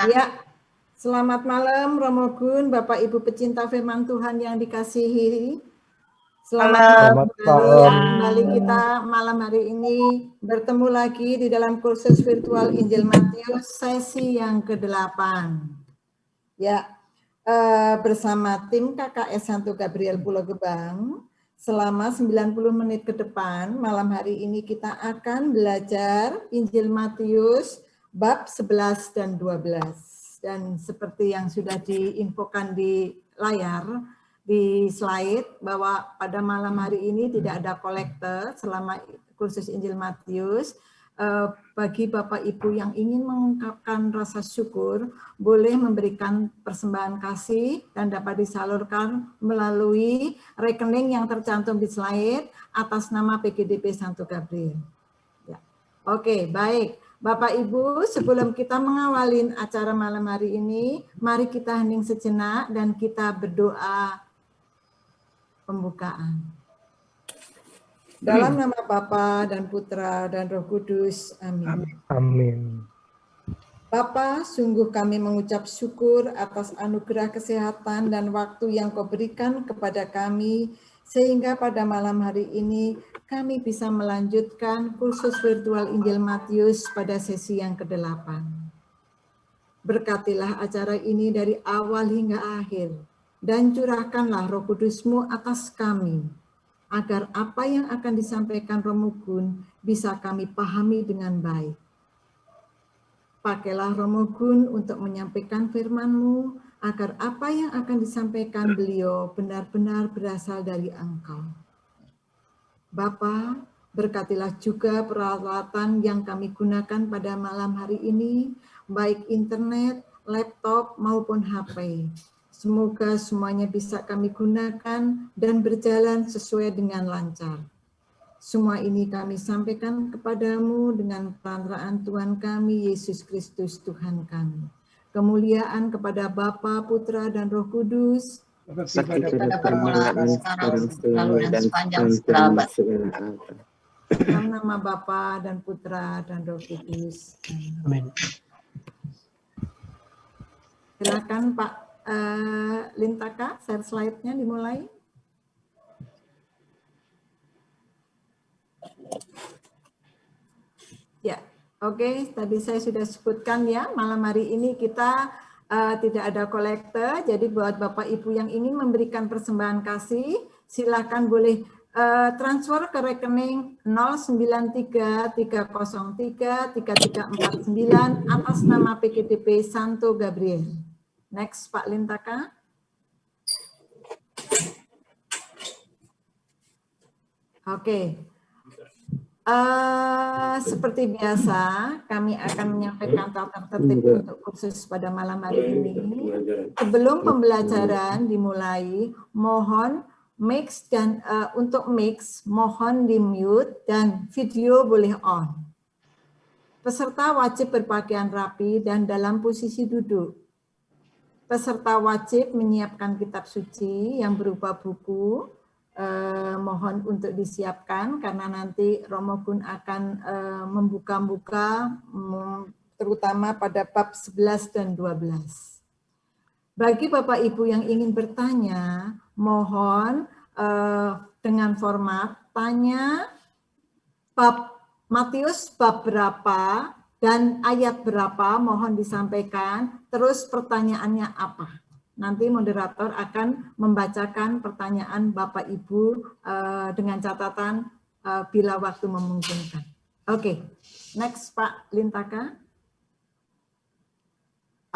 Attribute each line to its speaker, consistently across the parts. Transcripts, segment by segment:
Speaker 1: Ya, selamat malam Romo Gun, Bapak Ibu pecinta firman Tuhan yang dikasihi. Selamat kembali kita malam hari ini bertemu lagi di dalam kursus virtual Injil Matius sesi yang ke-8. Ya, bersama tim KKS Santo Gabriel Pulau Gebang, selama 90 menit ke depan, malam hari ini kita akan belajar Injil Matius bab 11 dan 12. Dan seperti yang sudah diinfokan di layar, di slide, bahwa pada malam hari ini tidak ada kolektor selama kursus Injil Matius. Bagi Bapak Ibu yang ingin mengungkapkan rasa syukur, boleh memberikan persembahan kasih dan dapat disalurkan melalui rekening yang tercantum di slide atas nama PGDP Santo Gabriel. Ya. Oke, baik. Bapak Ibu, sebelum kita mengawali acara malam hari ini, mari kita hening sejenak dan kita berdoa pembukaan. Dalam nama Bapa dan Putra dan Roh Kudus, amin.
Speaker 2: Amin.
Speaker 1: Bapa, sungguh kami mengucap syukur atas anugerah kesehatan dan waktu yang Kau berikan kepada kami, sehingga pada malam hari ini kami bisa melanjutkan kursus virtual Injil Matius pada sesi yang ke-8. Berkatilah acara ini dari awal hingga akhir, dan curahkanlah Roh Kudus-Mu atas kami, agar apa yang akan disampaikan Romo Gun bisa kami pahami dengan baik. Pakailah Romo Gun untuk menyampaikan firman-Mu, agar apa yang akan disampaikan beliau benar-benar berasal dari Engkau. Bapa, berkatilah juga peralatan yang kami gunakan pada malam hari ini, baik internet, laptop, maupun HP. Semoga semuanya bisa kami gunakan dan berjalan sesuai dengan lancar. Semua ini kami sampaikan kepadamu dengan perantaraan Tuhan kami, Yesus Kristus Tuhan kami. Kemuliaan kepada Bapa, Putra, dan Roh Kudus,
Speaker 3: seperti pada permulaan, sekarang, selalu, dan sepanjang segala abad.
Speaker 1: Dalam nama Bapa dan Putra dan Roh Kudus.
Speaker 2: Amin.
Speaker 1: Silakan Pak Lintaka, share slide-nya dimulai. Ya, oke. Tadi saya sudah sebutkan ya, malam hari ini kita tidak ada kolektor. Jadi buat Bapak Ibu yang ingin memberikan persembahan kasih, silakan boleh transfer ke rekening 093-303-3349 atas nama PGDP Santo Gabriel. Next, Pak Lintaka. Oke. Seperti biasa, kami akan menyampaikan tata tertib untuk kursus pada malam hari ini. Sebelum pembelajaran dimulai, mohon mix dan untuk mix mohon di mute dan video boleh on. Peserta wajib berpakaian rapi dan dalam posisi duduk. Peserta wajib menyiapkan kitab suci yang berupa buku. Mohon untuk disiapkan karena nanti Romo Gun akan membuka-buka terutama pada bab 11 dan 12. Bagi Bapak Ibu yang ingin bertanya, mohon dengan format tanya bab Matius bab berapa dan ayat berapa mohon disampaikan, terus pertanyaannya apa. Nanti moderator akan membacakan pertanyaan Bapak Ibu dengan catatan bila waktu memungkinkan. Oke, next Pak Lintaka.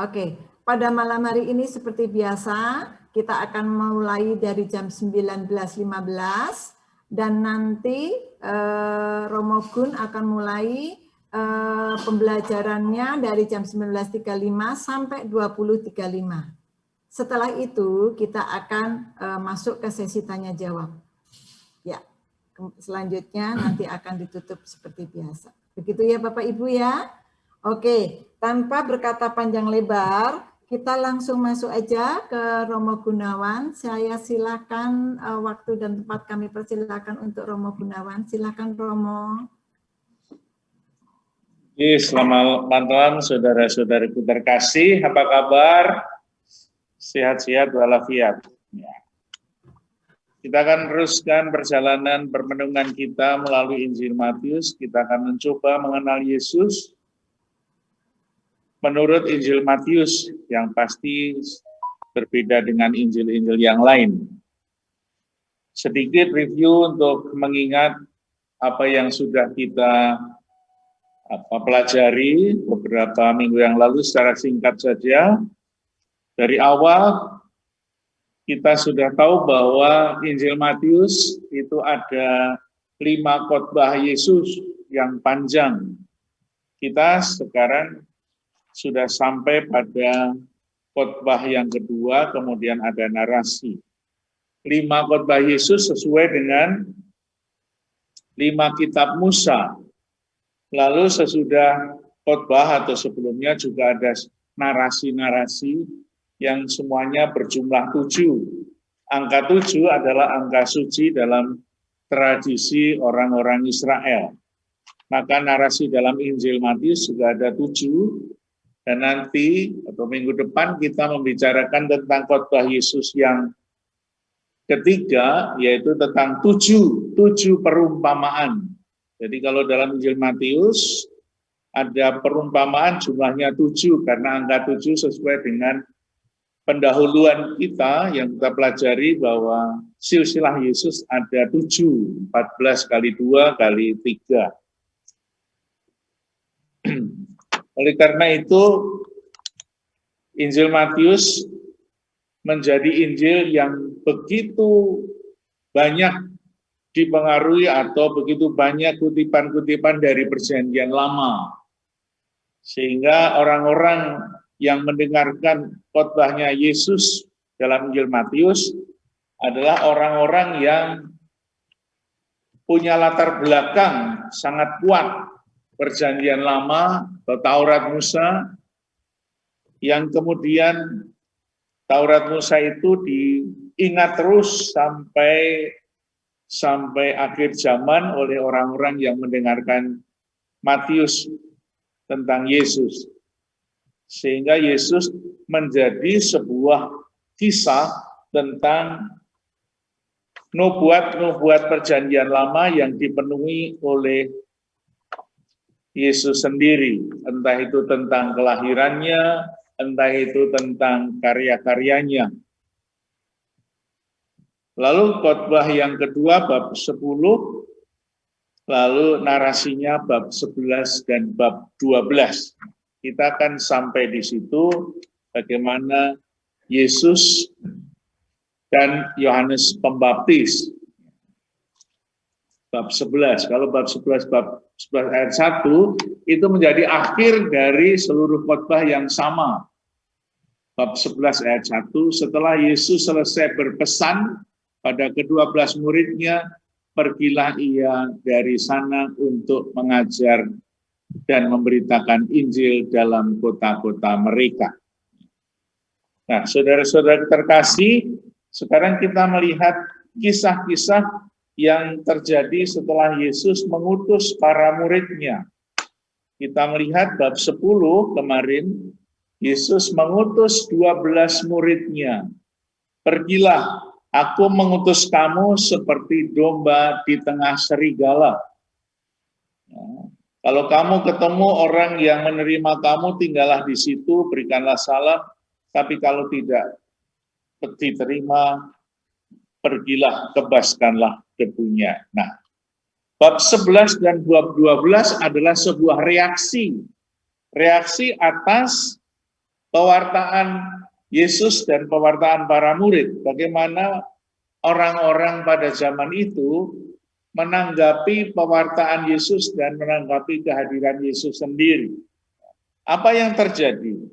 Speaker 1: Oke, pada malam hari ini seperti biasa kita akan mulai dari jam 19.15 dan nanti Romo Gun akan mulai pembelajarannya dari jam 19.35 sampai 20.35. Setelah itu kita akan masuk ke sesi tanya jawab. Ya, selanjutnya nanti akan ditutup seperti biasa. Begitu ya Bapak Ibu ya. Oke, tanpa berkata panjang lebar, kita langsung masuk aja ke Romo Gunawan. Saya silakan waktu dan tempat kami persilakan untuk Romo Gunawan. Silakan Romo.
Speaker 2: Selamat malam saudara-saudariku terkasih, apa kabar? Sehat-sehat walafiat. Ya. Kita akan teruskan perjalanan permenungan kita melalui Injil Matius. Kita akan mencoba mengenal Yesus menurut Injil Matius, yang pasti berbeda dengan Injil-Injil yang lain. Sedikit review untuk mengingat apa yang sudah kita pelajari beberapa minggu yang lalu secara singkat saja. Dari awal kita sudah tahu bahwa Injil Matius itu ada 5 khotbah Yesus yang panjang. Kita sekarang sudah sampai pada khotbah yang kedua, kemudian ada narasi. 5 khotbah Yesus sesuai dengan 5 kitab Musa. Lalu sesudah khotbah atau sebelumnya juga ada narasi-narasi yang semuanya berjumlah 7. Angka 7 adalah angka suci dalam tradisi orang-orang Israel. Maka narasi dalam Injil Matius juga ada 7. Dan nanti atau minggu depan kita membicarakan tentang khotbah Yesus yang ketiga, yaitu tentang 7 perumpamaan. Jadi kalau dalam Injil Matius ada perumpamaan jumlahnya 7 karena angka 7 sesuai dengan pendahuluan kita yang kita pelajari bahwa silsilah Yesus ada 7, 14 kali 2 kali 3. Oleh karena itu Injil Matius menjadi Injil yang begitu banyak dipengaruhi atau begitu banyak kutipan-kutipan dari Perjanjian Lama. Sehingga orang-orang yang mendengarkan khotbahnya Yesus dalam Injil Matius adalah orang-orang yang punya latar belakang sangat kuat Perjanjian Lama atau Taurat Musa, yang kemudian Taurat Musa itu diingat terus sampai akhir zaman oleh orang-orang yang mendengarkan Matius tentang Yesus. Sehingga Yesus menjadi sebuah kisah tentang nubuat Perjanjian Lama yang dipenuhi oleh Yesus sendiri. Entah itu tentang kelahirannya, entah itu tentang karya-karyanya. Lalu khotbah yang kedua bab 10, lalu narasinya bab 11 dan bab 12. Kita akan sampai di situ bagaimana Yesus dan Yohanes Pembaptis. Bab 11, kalau bab 11 ayat 1 itu menjadi akhir dari seluruh khotbah yang sama. Bab 11 ayat 1, setelah Yesus selesai berpesan pada ke-12 muridnya, pergilah ia dari sana untuk mengajar dan memberitakan Injil dalam kota-kota mereka. Nah, saudara-saudara terkasih, sekarang kita melihat kisah-kisah yang terjadi setelah Yesus mengutus para muridnya. Kita melihat bab 10 kemarin, Yesus mengutus 12 muridnya. Pergilah, aku mengutus kamu seperti domba di tengah serigala. Kalau kamu ketemu orang yang menerima kamu, tinggallah di situ, berikanlah salam. Tapi kalau tidak diterima, pergilah, kebaskanlah debunya. Nah, bab 11 dan bab 12 adalah sebuah reaksi atas pewartaan Yesus dan pewartaan para murid. Bagaimana orang-orang pada zaman itu menanggapi pewartaan Yesus dan menanggapi kehadiran Yesus sendiri. Apa yang terjadi?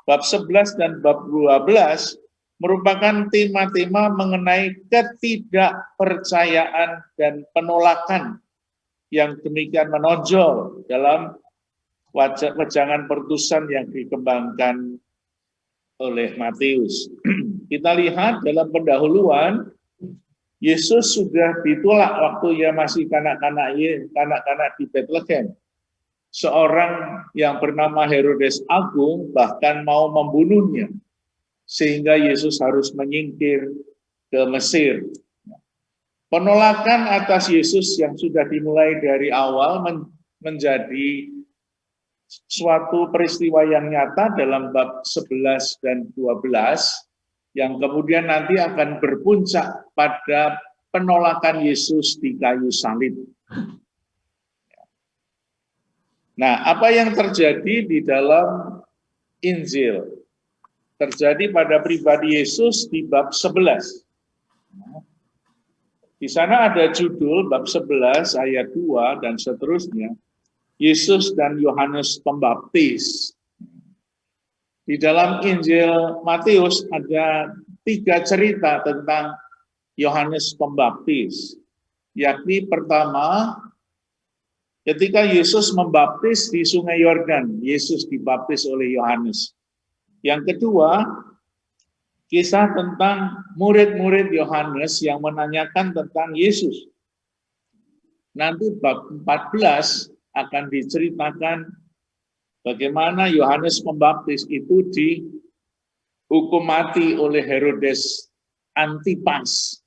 Speaker 2: Bab 11 dan bab 12 merupakan tema-tema mengenai ketidakpercayaan dan penolakan yang demikian menonjol dalam wejangan pertusan yang dikembangkan oleh Matius. Kita lihat dalam pendahuluan, Yesus sudah ditolak waktu ia masih kanak-kanak di Bethlehem. seorang yang bernama Herodes Agung bahkan mau membunuhnya, sehingga Yesus harus menyingkir ke Mesir. Penolakan atas Yesus yang sudah dimulai dari awal menjadi suatu peristiwa yang nyata dalam bab 11 dan 12 yang kemudian nanti akan berpuncak pada penolakan Yesus di kayu salib. Nah, apa yang terjadi di dalam Injil? Terjadi pada pribadi Yesus di bab 11. Di sana ada judul bab 11 ayat 2 dan seterusnya, Yesus dan Yohanes Pembaptis. Di dalam Injil Matius ada 3 cerita tentang Yohanes Pembaptis. Yakni pertama, ketika Yesus membaptis di Sungai Yordan, Yesus dibaptis oleh Yohanes. Yang kedua, kisah tentang murid-murid Yohanes yang menanyakan tentang Yesus. Nanti bab 14 akan diceritakan bagaimana Yohanes Pembaptis itu dihukum mati oleh Herodes Antipas.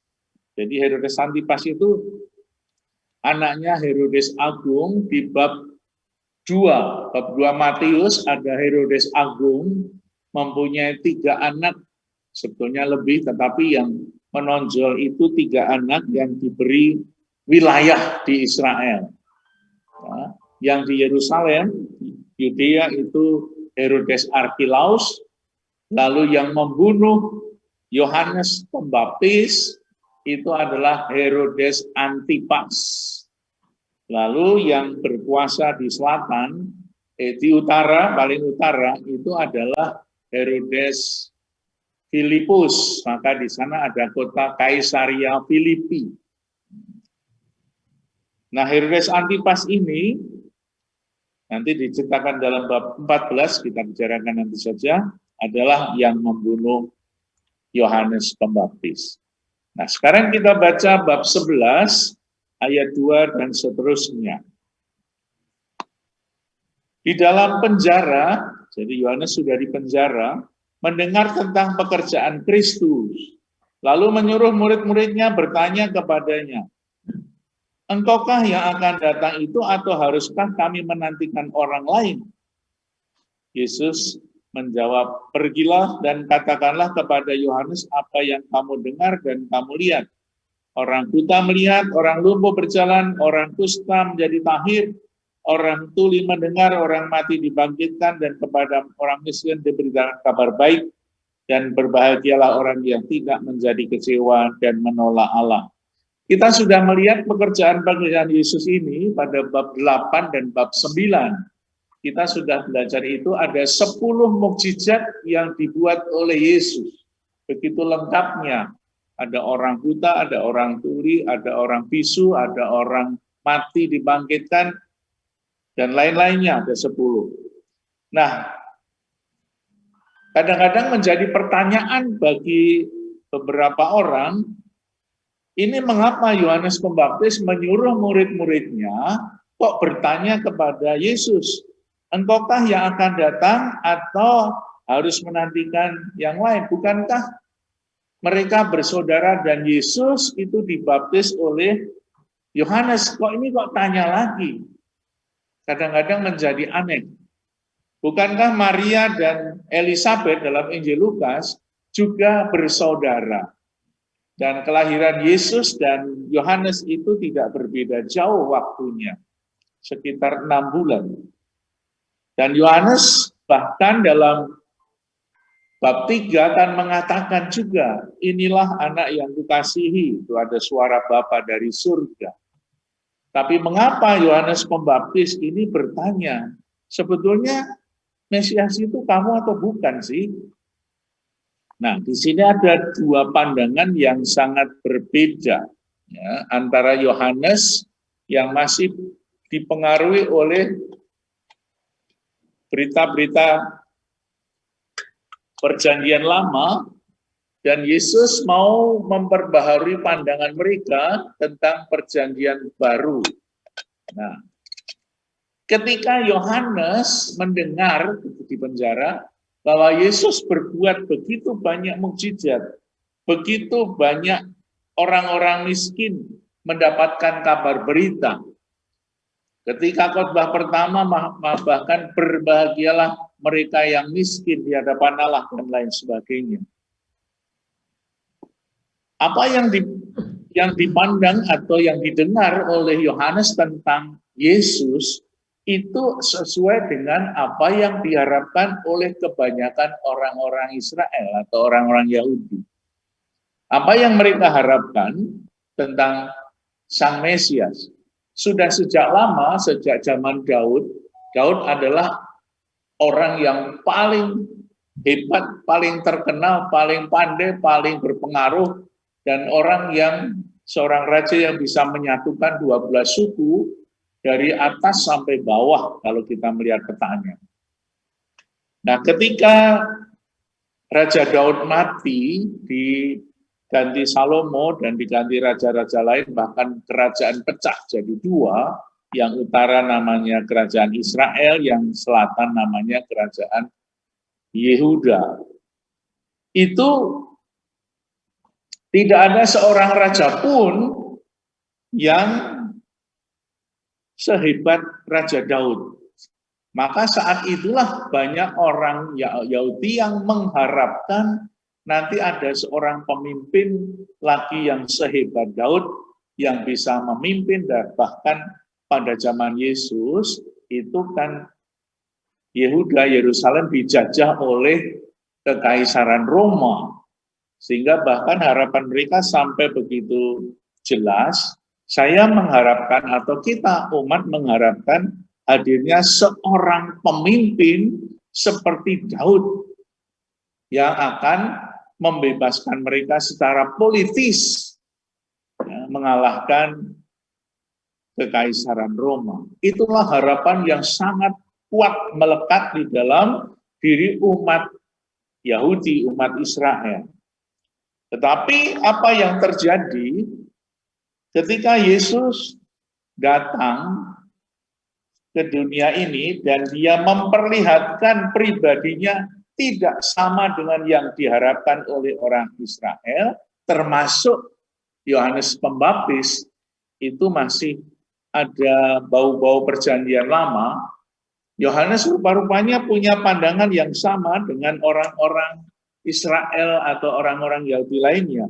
Speaker 2: Jadi Herodes Antipas itu anaknya Herodes Agung. Di bab 2 Matius ada Herodes Agung mempunyai 3 anak, sebetulnya lebih, tetapi yang menonjol itu 3 anak yang diberi wilayah di Israel. Nah, yang di Yerusalem, Yudea itu Herodes Archelaus, lalu yang membunuh Yohanes Pembaptis itu adalah Herodes Antipas. Lalu yang berkuasa di selatan, di utara, paling utara itu adalah Herodes Filipus, maka di sana ada kota Kaisaria Filipi. Nah, Herodes Antipas ini nanti diceritakan dalam bab 14, kita bicarakan nanti saja, adalah yang membunuh Yohanes Pembaptis. Nah, sekarang kita baca bab 11, ayat 2 dan seterusnya. Di dalam penjara, jadi Yohanes sudah di penjara, mendengar tentang pekerjaan Kristus, lalu menyuruh murid-muridnya bertanya kepadanya, engkaukah yang akan datang itu atau haruskah kami menantikan orang lain? Yesus menjawab, pergilah dan katakanlah kepada Yohanes apa yang kamu dengar dan kamu lihat. Orang buta melihat, orang lumpuh berjalan, orang kusta menjadi tahir, orang tuli mendengar, orang mati dibangkitkan, dan kepada orang miskin diberitakan kabar baik, dan berbahagialah orang yang tidak menjadi kecewa dan menolak Allah. Kita sudah melihat pekerjaan Yesus ini pada bab 8 dan bab 9. Kita sudah belajar itu ada 10 mukjizat yang dibuat oleh Yesus. Begitu lengkapnya. Ada orang buta, ada orang tuli, ada orang bisu, ada orang mati dibangkitkan, dan lain-lainnya, ada 10. Nah, kadang-kadang menjadi pertanyaan bagi beberapa orang, ini mengapa Yohanes Pembaptis menyuruh murid-muridnya kok bertanya kepada Yesus, engkaukah yang akan datang atau harus menantikan yang lain? Bukankah mereka bersaudara dan Yesus itu dibaptis oleh Yohanes? Kok ini kok tanya lagi? Kadang-kadang menjadi aneh. Bukankah Maria dan Elizabeth dalam Injil Lukas juga bersaudara? Dan kelahiran Yesus dan Yohanes itu tidak berbeda jauh waktunya, sekitar 6 bulan. Dan Yohanes bahkan dalam bab 3 kan mengatakan juga, inilah anak yang kukasihi, itu ada suara Bapa dari surga. Tapi mengapa Yohanes Pembaptis ini bertanya, sebetulnya Mesias itu kamu atau bukan sih? Nah, di sini ada 2 pandangan yang sangat berbeda, ya, antara Yohanes yang masih dipengaruhi oleh berita-berita Perjanjian Lama, dan Yesus mau memperbaharui pandangan mereka tentang Perjanjian Baru. Nah, ketika Yohanes mendengar di penjara bahwa Yesus berbuat begitu banyak mukjizat, begitu banyak orang-orang miskin mendapatkan kabar berita. Ketika khotbah pertama bahkan berbahagialah mereka yang miskin di hadapan Allah dan lain sebagainya. Apa yang dipandang atau yang didengar oleh Yohanes tentang Yesus itu sesuai dengan apa yang diharapkan oleh kebanyakan orang-orang Israel atau orang-orang Yahudi. Apa yang mereka harapkan tentang Sang Mesias. Sudah sejak lama, sejak zaman Daud adalah orang yang paling hebat, paling terkenal, paling pandai, paling berpengaruh, dan orang yang seorang raja yang bisa menyatukan 12 suku dari atas sampai bawah kalau kita melihat petanya. Nah, ketika Raja Daud mati, diganti Salomo dan diganti raja-raja lain, bahkan kerajaan pecah jadi dua, yang utara namanya kerajaan Israel, yang selatan namanya kerajaan Yehuda. Itu tidak ada seorang raja pun yang sehebat Raja Daud. Maka saat itulah banyak orang Yahudi yang mengharapkan nanti ada seorang pemimpin lagi yang sehebat Daud yang bisa memimpin, dan bahkan pada zaman Yesus itu kan Yehuda, Yerusalem dijajah oleh kekaisaran Roma. Sehingga bahkan harapan mereka sampai begitu jelas, saya mengharapkan atau kita umat mengharapkan hadirnya seorang pemimpin seperti Daud yang akan membebaskan mereka secara politis, ya, mengalahkan kekaisaran Roma. Itulah harapan yang sangat kuat melekat di dalam diri umat Yahudi, umat Israel. Tetapi apa yang terjadi ketika Yesus datang ke dunia ini dan dia memperlihatkan pribadinya tidak sama dengan yang diharapkan oleh orang Israel, termasuk Yohanes Pembaptis, itu masih ada bau-bau perjanjian lama. Yohanes rupa-rupanya punya pandangan yang sama dengan orang-orang Israel atau orang-orang Yahudi lainnya,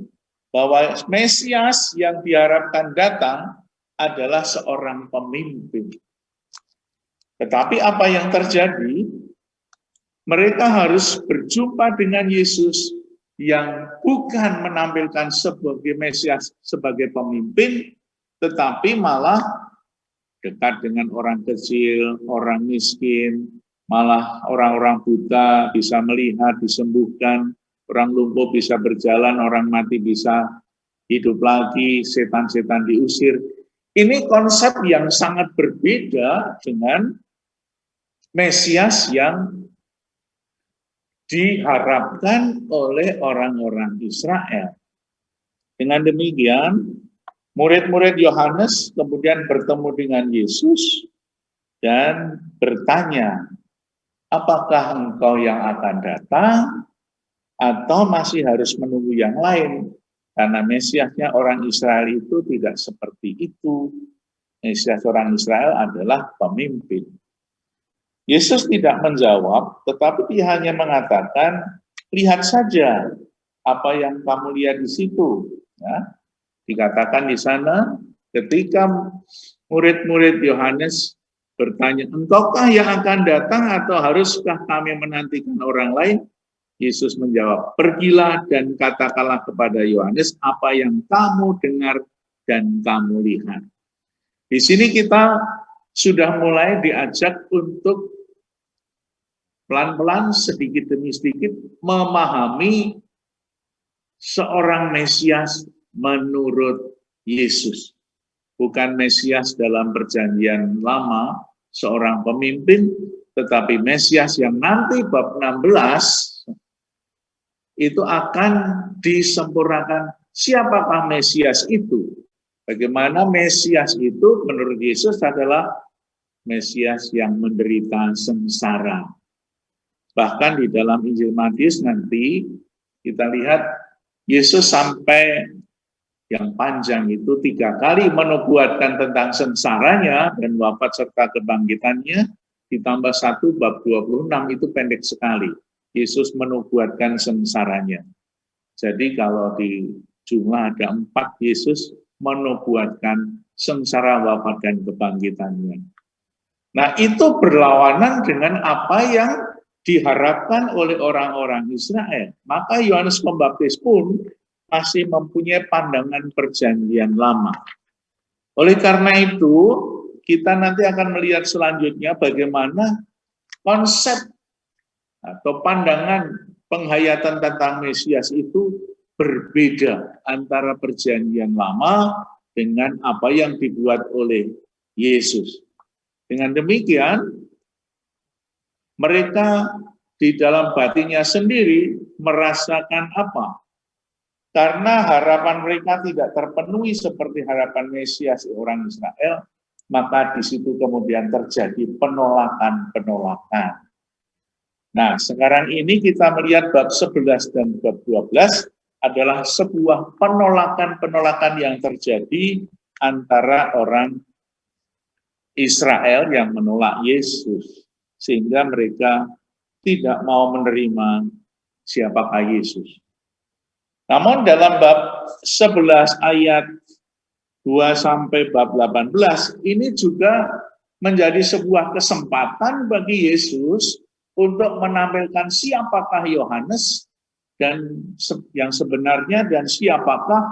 Speaker 2: bahwa Mesias yang diharapkan datang adalah seorang pemimpin. Tetapi apa yang terjadi? Mereka harus berjumpa dengan Yesus yang bukan menampilkan sebagai Mesias, sebagai pemimpin, tetapi malah dekat dengan orang kecil, orang miskin, malah orang-orang buta bisa melihat, disembuhkan, orang lumpuh bisa berjalan, orang mati bisa hidup lagi, setan-setan diusir. Ini konsep yang sangat berbeda dengan Mesias yang diharapkan oleh orang-orang Israel. Dengan demikian, murid-murid Yohanes kemudian bertemu dengan Yesus dan bertanya, apakah engkau yang akan datang atau masih harus menunggu yang lain? Karena Mesiasnya orang Israel itu tidak seperti itu. Mesias orang Israel adalah pemimpin. Yesus tidak menjawab, tetapi dia hanya mengatakan, lihat saja apa yang kamu lihat di situ. Ya. Dikatakan di sana, ketika murid-murid Yohanes bertanya, engkaukah yang akan datang atau haruskah kami menantikan orang lain? Yesus menjawab, pergilah dan katakanlah kepada Yohanes apa yang kamu dengar dan kamu lihat. Di sini kita sudah mulai diajak untuk pelan-pelan, sedikit demi sedikit memahami seorang Mesias menurut Yesus. Bukan Mesias dalam perjanjian lama, seorang pemimpin, tetapi Mesias yang nanti bab 16 itu akan disempurnakan. Siapakah Mesias itu? Bagaimana Mesias itu menurut Yesus adalah Mesias yang menderita sengsara. Bahkan di dalam Injil Matius nanti kita lihat Yesus sampai yang panjang itu 3 kali menubuatkan tentang sengsaranya dan wafat serta kebangkitannya, ditambah 1 bab 26 itu pendek sekali. Yesus menubuatkan sengsaranya. Jadi kalau di jumlah ada 4 Yesus menubuatkan sengsara, wafat, dan kebangkitannya. Nah, itu berlawanan dengan apa yang diharapkan oleh orang-orang Israel. Maka Yohanes Pembaptis pun masih mempunyai pandangan perjanjian lama. Oleh karena itu, kita nanti akan melihat selanjutnya bagaimana konsep atau pandangan penghayatan tentang Mesias itu berbeda antara perjanjian lama dengan apa yang dibuat oleh Yesus. Dengan demikian, mereka di dalam batinnya sendiri merasakan apa? Karena harapan mereka tidak terpenuhi seperti harapan Mesias orang Israel, maka di situ kemudian terjadi penolakan-penolakan. Nah, sekarang ini kita melihat bab 11 dan bab 12 adalah sebuah penolakan-penolakan yang terjadi antara orang Israel yang menolak Yesus, sehingga mereka tidak mau menerima siapakah Yesus. Namun dalam bab 11 ayat 2 sampai bab 18 ini juga menjadi sebuah kesempatan bagi Yesus untuk menampilkan siapakah Yohanes dan yang sebenarnya dan siapakah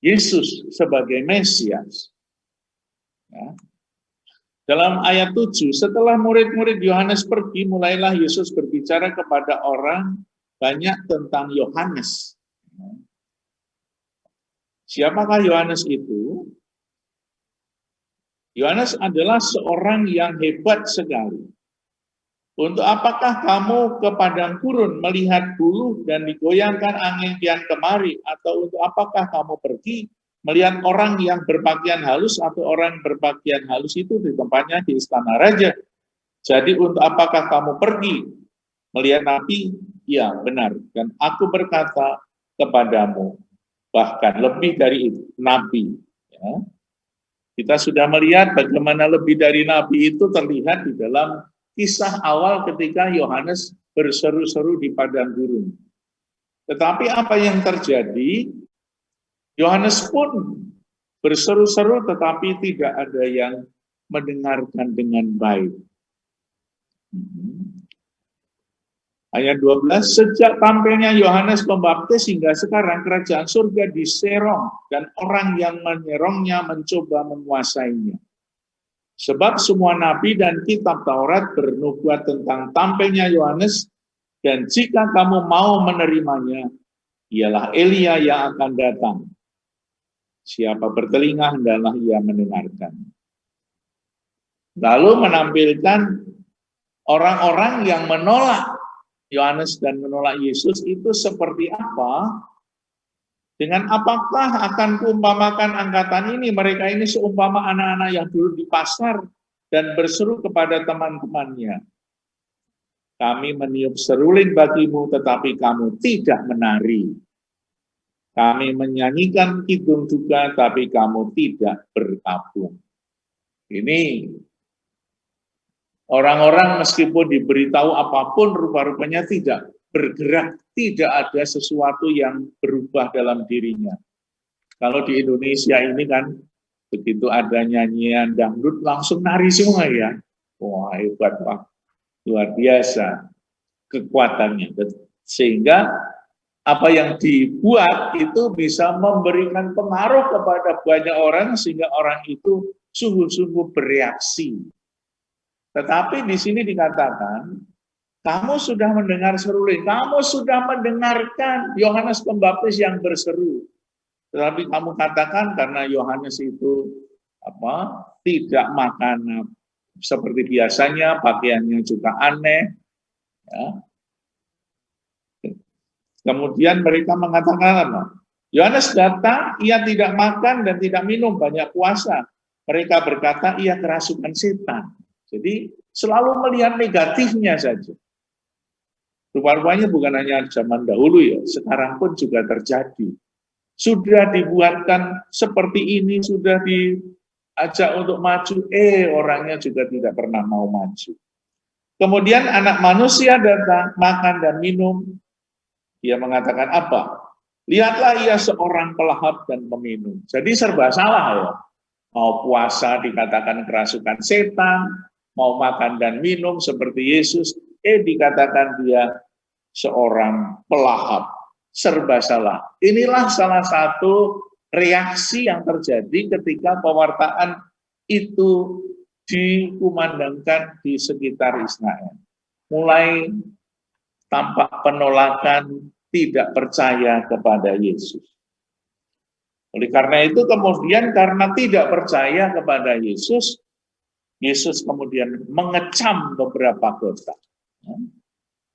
Speaker 2: Yesus sebagai Mesias. Ya. Dalam ayat 7, setelah murid-murid Yohanes pergi, mulailah Yesus berbicara kepada orang banyak tentang Yohanes. Siapakah Yohanes itu? Yohanes adalah seorang yang hebat sekali. Untuk apakah kamu ke padang gurun melihat buluh dan digoyangkan angin kian kemari? Atau untuk apakah kamu pergi melihat orang yang berpakaian halus atau orang berpakaian halus itu di tempatnya di istana raja? Jadi untuk apakah kamu pergi melihat nabi? Ya, benar. Dan aku berkata kepadamu, bahkan lebih dari itu, nabi. Ya. Kita sudah melihat bagaimana lebih dari nabi itu terlihat di dalam kisah awal ketika Yohanes berseru-seru di padang gurun. Tetapi apa yang terjadi? Yohanes pun berseru-seru tetapi tidak ada yang mendengarkan dengan baik. Ayat 12, sejak tampilnya Yohanes Pembaptis hingga sekarang kerajaan surga diserong dan orang yang menyerongnya mencoba menguasainya. Sebab semua nabi dan kitab Taurat bernubuat tentang tampilnya Yohanes, dan jika kamu mau menerimanya, ialah Elia yang akan datang. Siapa bertelinga hendaklah ia mendengarkan. Lalu menampilkan orang-orang yang menolak Yohanes dan menolak Yesus itu seperti apa? Dengan apakah akan kuumpamakan angkatan ini? Mereka ini seumpama anak-anak yang dulu di pasar dan berseru kepada teman-temannya. Kami meniup seruling bagimu, tetapi kamu tidak menari. Kami menyanyikan kidung juga, tapi kamu tidak berkabung. Ini orang-orang meskipun diberitahu apapun, rupa-rupanya tidak bergerak, tidak ada sesuatu yang berubah dalam dirinya. Kalau di Indonesia ini kan, begitu ada nyanyian dangdut, langsung nari semua ya. Wah, hebat Pak. Luar biasa kekuatannya. Sehingga apa yang dibuat itu bisa memberikan pengaruh kepada banyak orang, sehingga orang itu sungguh-sungguh bereaksi. Tetapi di sini dikatakan, kamu sudah mendengar seruling, kamu sudah mendengarkan Yohanes Pembaptis yang berseru. Tetapi kamu katakan karena Yohanes itu tidak makan seperti biasanya, pakaiannya juga aneh. Ya. Kemudian mereka mengatakan apa? Yohanes datang, ia tidak makan dan tidak minum, banyak puasa. Mereka berkata, ia kerasukan setan. Jadi selalu melihat negatifnya saja. Rupanya bukan hanya zaman dahulu ya, sekarang pun juga terjadi. Sudah dibuatkan seperti ini, sudah diajak untuk maju, orangnya juga tidak pernah mau maju. Kemudian anak manusia datang, makan dan minum. Dia mengatakan apa? Lihatlah ia seorang pelahap dan peminum. Jadi serba salah ya. Mau puasa dikatakan kerasukan setan, mau makan dan minum seperti Yesus, dikatakan dia seorang pelahap. Serba salah. Inilah salah satu reaksi yang terjadi ketika pewartaan itu dikumandangkan di sekitar Israel. Mulai tampak penolakan, tidak percaya kepada Yesus. Oleh karena itu kemudian karena tidak percaya kepada Yesus, Yesus kemudian mengecam beberapa kota.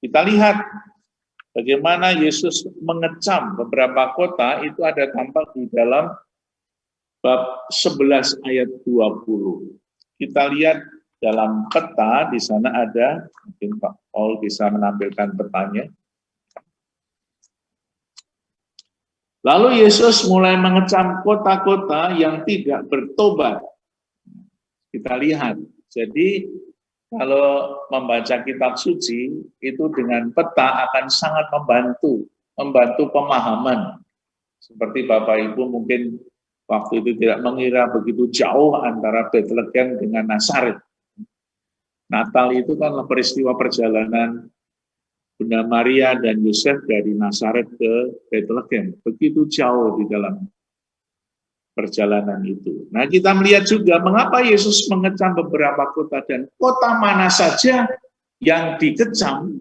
Speaker 2: Kita lihat bagaimana Yesus mengecam beberapa kota, itu ada tampak di dalam bab 11 ayat 20. Kita lihat dalam peta, di sana ada, mungkin Pak Paul bisa menampilkan petanya. Lalu Yesus mulai mengecam kota-kota yang tidak bertobat. Kita lihat, jadi kalau membaca kitab suci, itu dengan peta akan sangat membantu pemahaman. Seperti Bapak Ibu mungkin waktu itu tidak mengira begitu jauh antara Bethlehem dengan Nazaret. Natal itu kan peristiwa perjalanan Bunda Maria dan Yosef dari Nazaret ke Bethlehem. Begitu jauh di dalam perjalanan itu. Nah, kita melihat juga mengapa Yesus mengecam beberapa kota, dan kota mana saja yang dikecam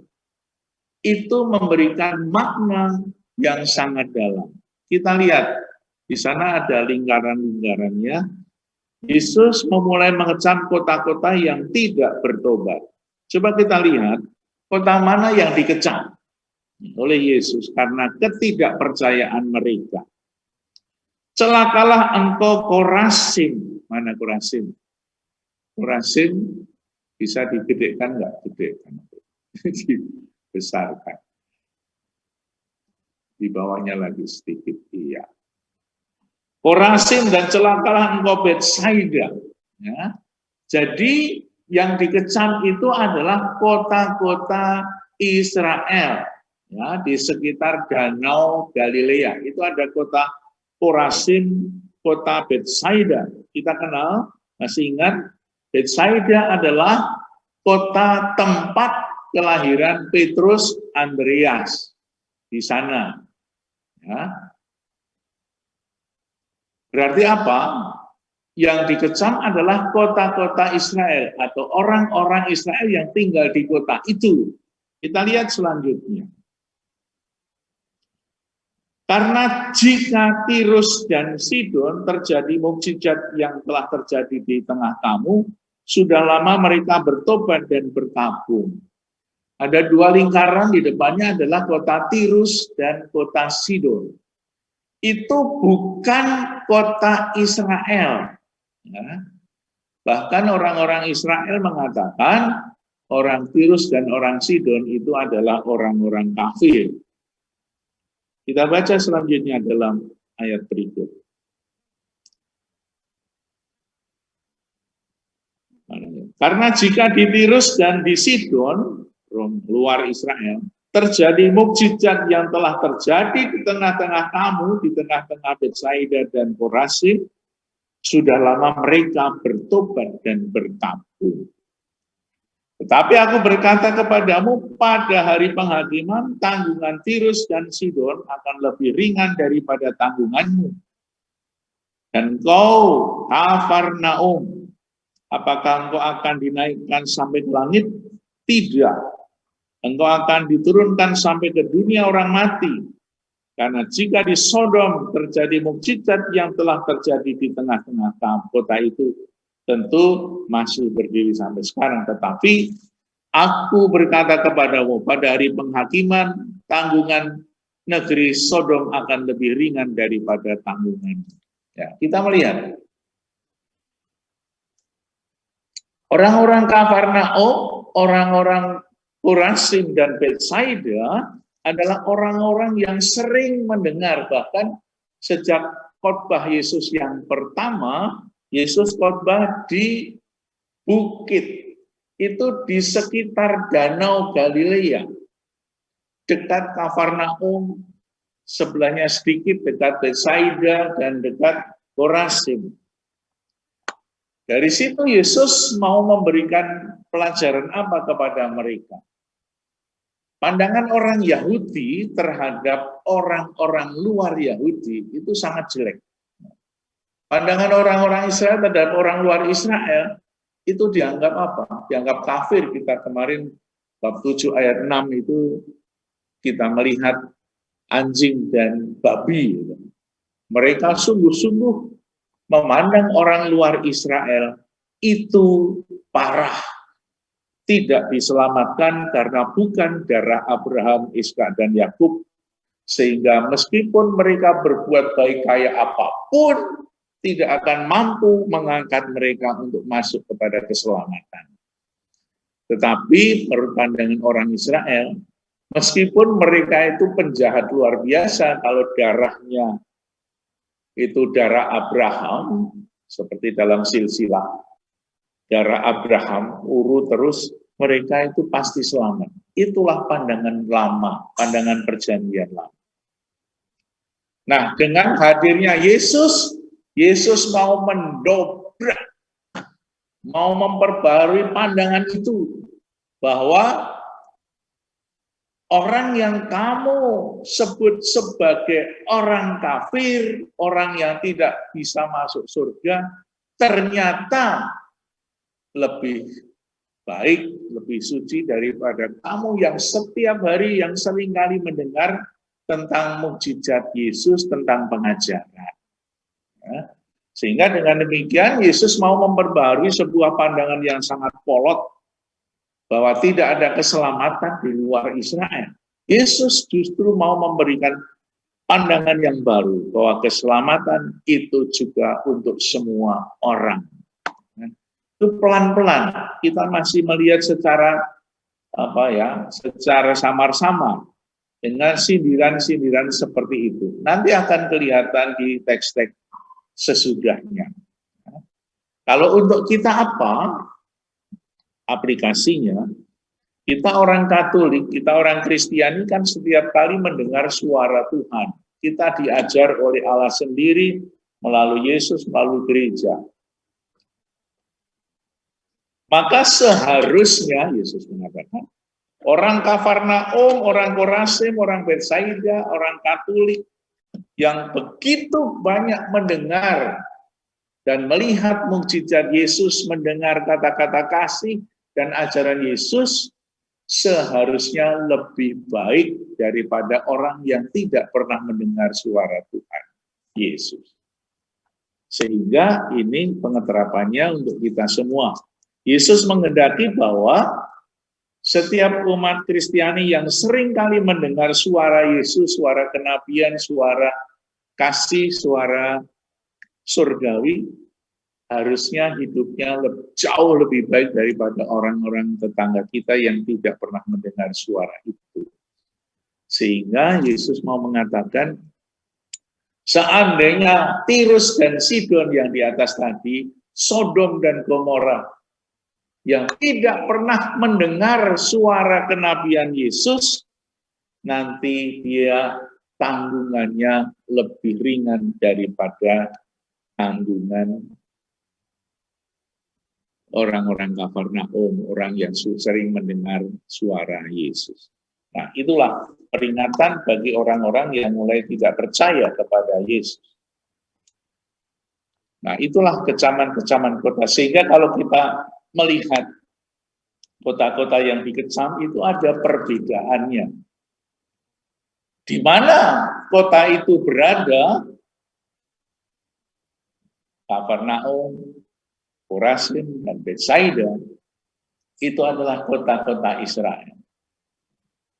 Speaker 2: itu memberikan makna yang sangat dalam. Kita lihat, di sana ada lingkaran-lingkarannya. Yesus memulai mengecam kota-kota yang tidak bertobat. Coba kita lihat, kota mana yang dikecam oleh Yesus karena ketidakpercayaan mereka. Celakalah engkau Korazim. Mana Korazim? Korazim bisa digedekan nggak? Gedekan. Dibesarkan. Di bawahnya lagi sedikit. Iya. Korazim dan celakalah engkau Betsaida. Ya. Jadi yang dikecam itu adalah kota-kota Israel, ya, di sekitar Danau Galilea. Itu ada kota Korazim, kota Betsaida. Kita kenal, masih ingat, Betsaida adalah kota tempat kelahiran Petrus Andreas di sana. Ya. Berarti apa? Yang dikecam adalah kota-kota Israel atau orang-orang Israel yang tinggal di kota itu. Kita lihat selanjutnya. Karena jika Tirus dan Sidon terjadi mukjizat yang telah terjadi di tengah kamu, sudah lama mereka bertobat dan berkabung. Ada dua lingkaran, di depannya adalah kota Tirus dan kota Sidon. Itu bukan kota Israel. Ya. Bahkan orang-orang Israel mengatakan orang Tirus dan orang Sidon itu adalah orang-orang kafir. Kita baca selanjutnya dalam ayat berikut. Karena jika di Tirus dan di Sidon, luar Israel, terjadi mukjizat yang telah terjadi di tengah-tengah kamu, di tengah-tengah Betsaida dan Korazim, sudah lama mereka bertobat dan berkabung. Tetapi aku berkata kepadamu, pada hari penghakiman, tanggungan Tirus dan Sidon akan lebih ringan daripada tanggunganmu. Dan kau, Kafarnaum, apakah engkau akan dinaikkan sampai ke langit? Tidak. Engkau akan diturunkan sampai ke dunia orang mati. Karena jika di Sodom terjadi mukjizat yang telah terjadi di tengah-tengah kota itu, tentu masih berdiri sampai sekarang. Tetapi aku berkata kepadamu, pada hari penghakiman, tanggungan negeri Sodom akan lebih ringan daripada tanggungan. Ya, kita melihat Orang-orang Kafarnaum, orang-orang Korazim dan Betsaida adalah orang-orang yang sering mendengar, bahkan sejak khotbah Yesus yang pertama, Yesus khotbah di bukit, itu di sekitar Danau Galilea, dekat Kafarnaum, sebelahnya sedikit dekat Betsaida dan dekat Korazim. Dari situ Yesus mau memberikan pelajaran apa kepada mereka? Pandangan orang Yahudi terhadap orang-orang luar Yahudi itu sangat jelek. Pandangan orang-orang Israel terhadap orang luar Israel itu dianggap apa? Dianggap kafir. Kita kemarin bab 7 ayat 6 itu kita melihat anjing dan babi. Mereka sungguh-sungguh memandang orang luar Israel itu parah, tidak diselamatkan karena bukan darah Abraham, Ishak dan Yakub, sehingga meskipun mereka berbuat baik kayak apapun, tidak akan mampu mengangkat mereka untuk masuk kepada keselamatan. Tetapi menurut pandangan orang Israel, meskipun mereka itu penjahat luar biasa, kalau darahnya itu darah Abraham, seperti dalam silsilah darah Abraham, urut terus, mereka itu pasti selamat. Itulah pandangan lama, pandangan perjanjian lama. Nah, dengan hadirnya Yesus, Yesus mau mendobrak, mau memperbarui pandangan itu, bahwa orang yang kamu sebut sebagai orang kafir, orang yang tidak bisa masuk surga, ternyata lebih baik, lebih suci daripada kamu yang setiap hari yang seringkali mendengar tentang mukjizat Yesus, tentang pengajaran. Ya. Sehingga dengan demikian Yesus mau memperbarui sebuah pandangan yang sangat polot, bahwa tidak ada keselamatan di luar Israel. Yesus justru mau memberikan pandangan yang baru, bahwa keselamatan itu juga untuk semua orang. Itu pelan-pelan kita masih melihat secara secara samar-samar dengan sindiran-sindiran seperti itu. Nanti akan kelihatan di teks-teks sesudahnya. Kalau untuk kita apa aplikasinya? Kita orang Katolik, kita orang Kristiani kan setiap kali mendengar suara Tuhan. Kita diajar oleh Allah sendiri melalui Yesus, melalui gereja. Maka seharusnya Yesus mengatakan, orang Kafarnaum, orang Korazim, orang Betsaida, orang Katolik yang begitu banyak mendengar dan melihat mukjizat Yesus, mendengar kata-kata kasih dan ajaran Yesus, seharusnya lebih baik daripada orang yang tidak pernah mendengar suara Tuhan Yesus. Sehingga ini pengeterapannya untuk kita semua. Yesus menghendaki bahwa setiap umat Kristiani yang sering kali mendengar suara Yesus, suara kenabian, suara kasih, suara surgawi, harusnya hidupnya jauh lebih baik daripada orang-orang tetangga kita yang tidak pernah mendengar suara itu. Sehingga Yesus mau mengatakan, seandainya Tirus dan Sidon yang di atas tadi, Sodom dan Gomora, yang tidak pernah mendengar suara kenabian Yesus, nanti dia tanggungannya lebih ringan daripada tanggungan orang-orang Kafarnaum, orang yang sering mendengar suara Yesus. Nah, itulah peringatan bagi orang-orang yang mulai tidak percaya kepada Yesus. Nah, itulah kecaman-kecaman kota. Sehingga kalau kita melihat kota-kota yang dikecam itu ada perbedaannya. Di mana kota itu berada, Kafarnaum, Korazim, dan Betsaida, itu adalah kota-kota Israel.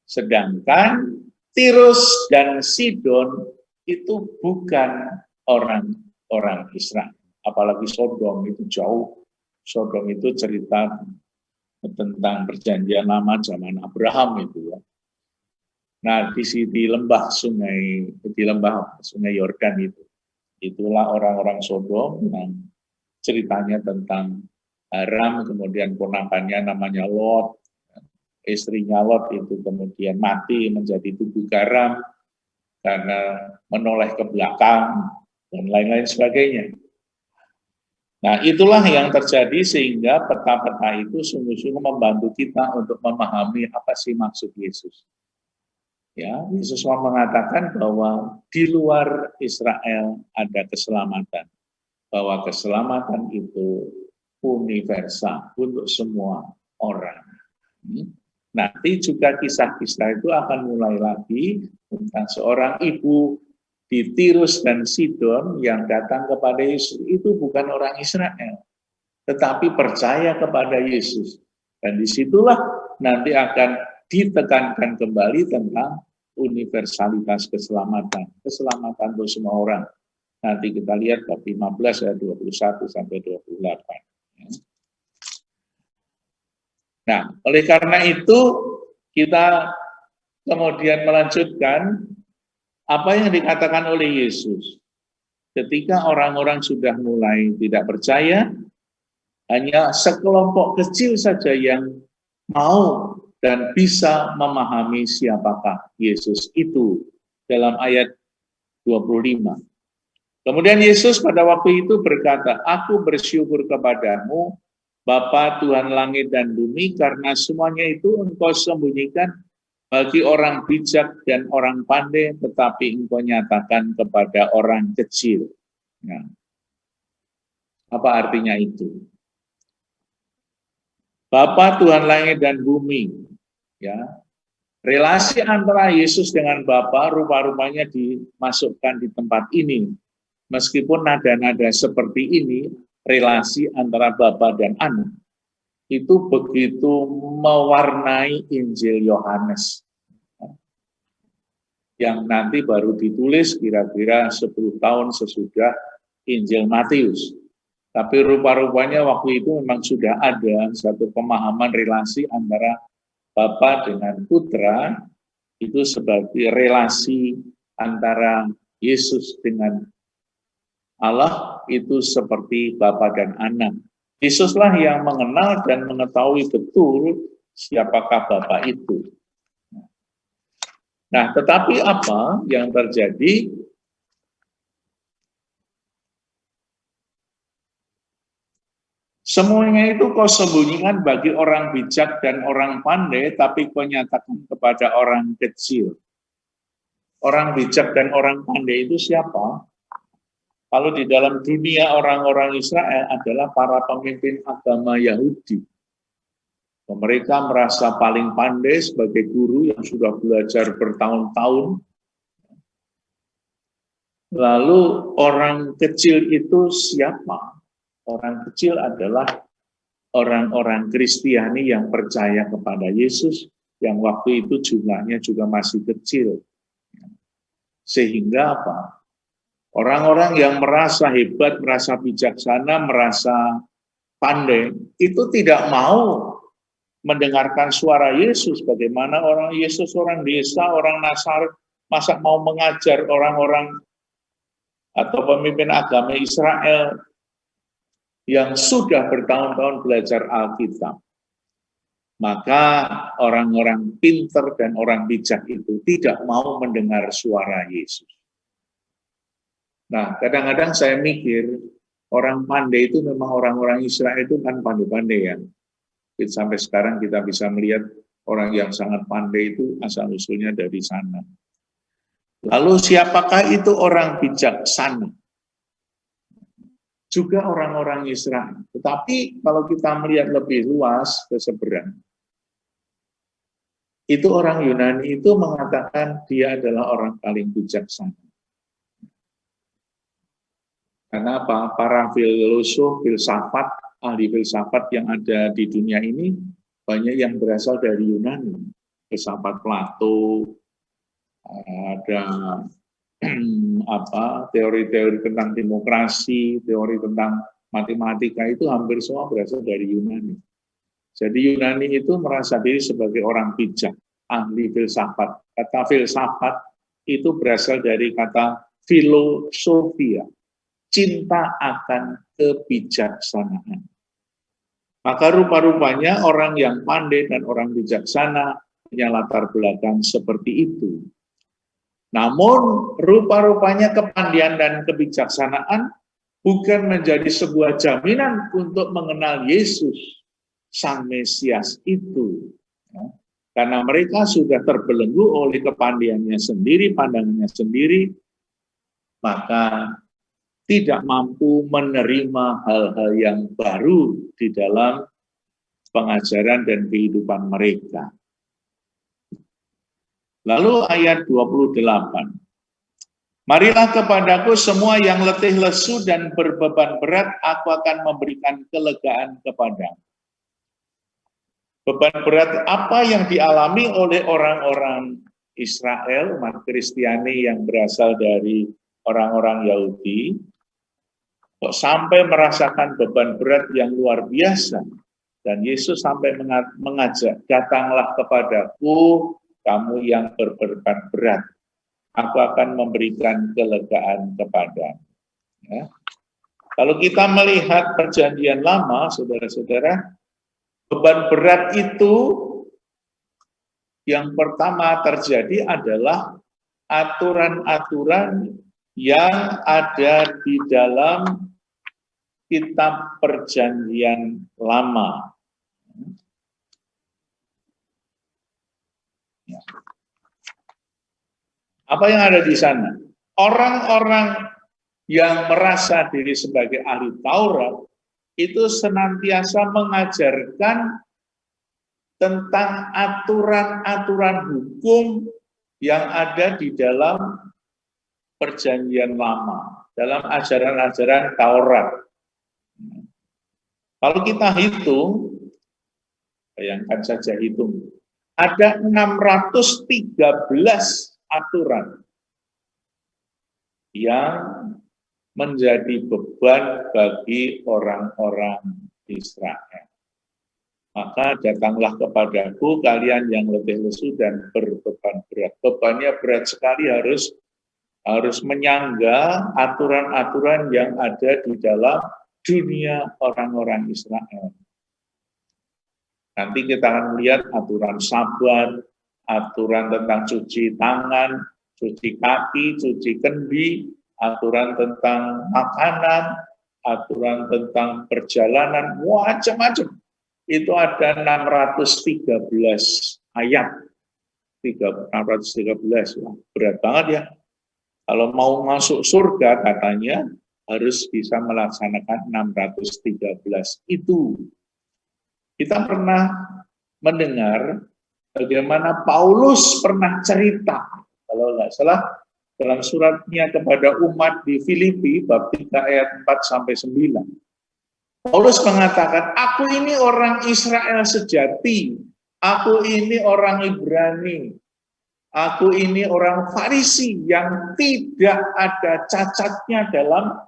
Speaker 2: Sedangkan Tirus dan Sidon itu bukan orang-orang Israel. Apalagi Sodom itu jauh Sodom itu cerita tentang perjanjian lama zaman Abraham itu ya. Nah, di lembah sungai Yordan itu, itulah orang-orang Sodom yang ceritanya tentang Aram, kemudian ponakannya namanya Lot, istrinya Lot itu kemudian mati menjadi tubuh garam karena menoleh ke belakang dan lain-lain sebagainya. Nah, itulah yang terjadi sehingga peta-peta itu sungguh-sungguh membantu kita untuk memahami apa sih maksud Yesus. Ya, Yesus mengatakan bahwa di luar Israel ada keselamatan, bahwa keselamatan itu universal untuk semua orang. Nanti juga kisah-kisah itu akan mulai lagi tentang seorang ibu di Tirus dan Sidon yang datang kepada Yesus. Itu bukan orang Israel, tetapi percaya kepada Yesus. Dan disitulah nanti akan ditekankan kembali tentang universalitas keselamatan. Keselamatan untuk semua orang. Nanti kita lihat bab 15 ayat 21 sampai 28. Nah, oleh karena itu kita kemudian melanjutkan apa yang dikatakan oleh Yesus. Ketika orang-orang sudah mulai tidak percaya, hanya sekelompok kecil saja yang mau dan bisa memahami siapakah Yesus itu dalam ayat 25. Kemudian Yesus pada waktu itu berkata, "Aku bersyukur kepadamu, Bapa Tuhan langit dan bumi, karena semuanya itu Engkau sembunyikan bagi orang bijak dan orang pandai, tetapi Engkau nyatakan kepada orang kecil." Nah, apa artinya itu? Bapa Tuhan langit dan bumi, ya, relasi antara Yesus dengan Bapa rupa-rupanya dimasukkan di tempat ini. Meskipun nada-nada seperti ini, relasi antara Bapa dan Anak, itu begitu mewarnai Injil Yohanes. Yang nanti baru ditulis kira-kira 10 tahun sesudah Injil Matius. Tapi rupa-rupanya waktu itu memang sudah ada satu pemahaman relasi antara Bapa dengan Putra, itu sebagai relasi antara Yesus dengan Allah, itu seperti Bapa dan Anak. Yesuslah yang mengenal dan mengetahui betul siapakah Bapa itu. Nah, tetapi apa yang terjadi? Semuanya itu kau sembunyikan bagi orang bijak dan orang pandai, tapi kau nyatakan kepada orang kecil. Orang bijak dan orang pandai itu siapa? Kalau di dalam dunia orang-orang Israel adalah para pemimpin agama Yahudi. Mereka merasa paling pandai sebagai guru yang sudah belajar bertahun-tahun. Lalu orang kecil itu siapa? Orang kecil adalah orang-orang Kristiani yang percaya kepada Yesus, yang waktu itu jumlahnya juga masih kecil. Sehingga apa? Orang-orang yang merasa hebat, merasa bijaksana, merasa pandai, itu tidak mau mendengarkan suara Yesus. Bagaimana orang Yesus, orang desa, orang Nazaret, masa mau mengajar orang-orang atau pemimpin agama Israel yang sudah bertahun-tahun belajar Alkitab. Maka orang-orang pinter dan orang bijak itu tidak mau mendengar suara Yesus. Nah, kadang-kadang saya mikir, orang pandai itu memang orang-orang Israel itu kan pandai-pandai ya. Sampai sekarang kita bisa melihat orang yang sangat pandai itu asal-usulnya dari sana. Lalu siapakah itu orang bijaksana? Juga orang-orang Israel. Tetapi kalau kita melihat lebih luas ke seberang, itu orang Yunani itu mengatakan dia adalah orang paling bijaksana. Karena apa? Para filosof, filsafat, ahli filsafat yang ada di dunia ini banyak yang berasal dari Yunani. Filsafat Plato, ada teori-teori tentang demokrasi, teori tentang matematika itu hampir semua berasal dari Yunani. Jadi Yunani itu merasa diri sebagai orang bijak, ahli filsafat. Kata filsafat itu berasal dari kata filosofia, cinta akan kebijaksanaan. Maka rupa-rupanya orang yang pandai dan orang bijaksana punya latar belakang seperti itu. Namun rupa-rupanya kepandaian dan kebijaksanaan bukan menjadi sebuah jaminan untuk mengenal Yesus, Sang Mesias itu. Karena mereka sudah terbelenggu oleh kepandaiannya sendiri, pandangannya sendiri, maka tidak mampu menerima hal-hal yang baru di dalam pengajaran dan kehidupan mereka. Lalu ayat 28. Marilah kepadaku semua yang letih lesu dan berbeban berat, aku akan memberikan kelegaan kepadamu. Beban berat apa yang dialami oleh orang-orang Israel, umat Kristiani yang berasal dari orang-orang Yahudi, kok sampai merasakan beban berat yang luar biasa. Dan Yesus sampai mengajak, datanglah kepadaku, kamu yang berbeban berat. Aku akan memberikan kelegaan kepadamu. Ya. Kalau kita melihat perjanjian lama, saudara-saudara, beban berat itu yang pertama terjadi adalah aturan-aturan yang ada di dalam kitab perjanjian lama. Ya. Apa yang ada di sana? Orang-orang yang merasa diri sebagai ahli Taurat itu senantiasa mengajarkan tentang aturan-aturan hukum yang ada di dalam perjanjian lama, dalam ajaran-ajaran Taurat. Kalau kita hitung, bayangkan saja hitung, ada 613 aturan yang menjadi beban bagi orang-orang Israel. Maka datanglah kepadaku kalian yang letih lesu dan berbeban berat. Bebannya berat sekali, harus menyangga aturan-aturan yang ada di dalam dunia orang-orang Israel. Nanti kita akan melihat aturan Sabat, aturan tentang cuci tangan, cuci kaki, cuci kendi, aturan tentang makanan, aturan tentang perjalanan, macam-macam. Itu ada 613 ayat. 613, berat banget ya. Kalau mau masuk surga katanya harus bisa melaksanakan 613 itu. Kita pernah mendengar bagaimana Paulus pernah cerita, kalau nggak salah, dalam suratnya kepada umat di Filipi, bab 3 ayat 4-9. Paulus mengatakan, aku ini orang Israel sejati, aku ini orang Ibrani, aku ini orang Farisi yang tidak ada cacatnya dalam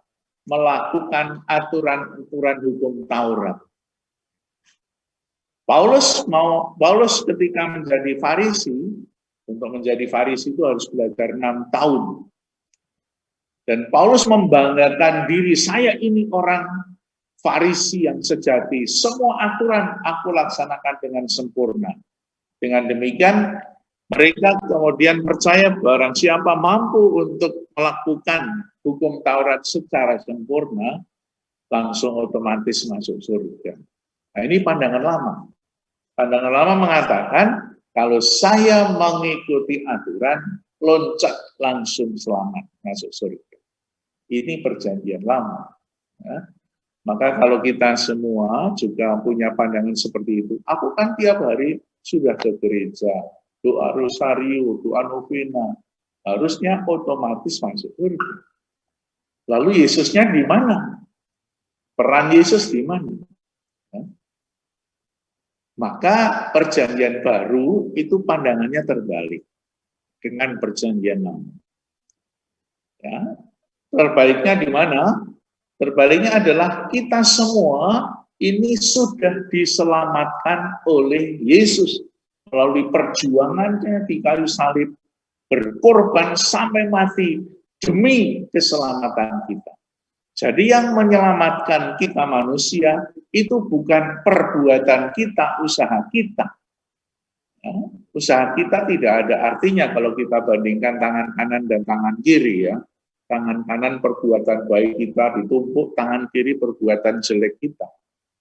Speaker 2: melakukan aturan-aturan hukum Taurat. Paulus ketika menjadi Farisi, untuk menjadi Farisi itu harus belajar 6 tahun. Dan Paulus membanggakan diri, saya ini orang Farisi yang sejati, semua aturan aku laksanakan dengan sempurna. Dengan demikian, mereka kemudian percaya barang siapa mampu untuk melakukan hukum Taurat secara sempurna, langsung otomatis masuk surga. Nah, ini pandangan lama. Pandangan lama mengatakan, kalau saya mengikuti aturan, loncat langsung selamat masuk surga. Ini perjanjian lama. Ya. Maka kalau kita semua juga punya pandangan seperti itu, aku kan tiap hari sudah ke gereja, doa rosario, doa novena, harusnya otomatis masuk surga. Lalu Yesusnya di mana? Peran Yesus di mana? Ya. Maka perjanjian baru itu pandangannya terbalik dengan perjanjian lama. Ya. Terbaliknya di mana? Terbaliknya adalah kita semua ini sudah diselamatkan oleh Yesus melalui perjuangannya di kayu salib, berkorban sampai mati demi keselamatan kita. Jadi yang menyelamatkan kita manusia itu bukan perbuatan kita, usaha kita. Ya, usaha kita tidak ada artinya kalau kita bandingkan tangan kanan dan tangan kiri ya. Tangan kanan perbuatan baik kita ditumpuk, tangan kiri perbuatan jelek kita.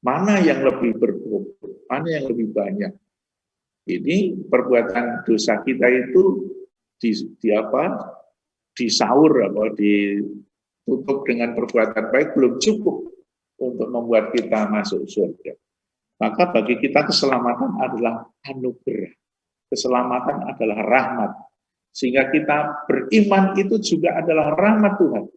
Speaker 2: Mana yang lebih berbobot? Mana yang lebih banyak? Ini perbuatan dosa kita itu disaur atau ditutup dengan perbuatan baik belum cukup untuk membuat kita masuk surga. Maka bagi kita keselamatan adalah anugerah. Keselamatan adalah rahmat. Sehingga kita beriman itu juga adalah rahmat Tuhan.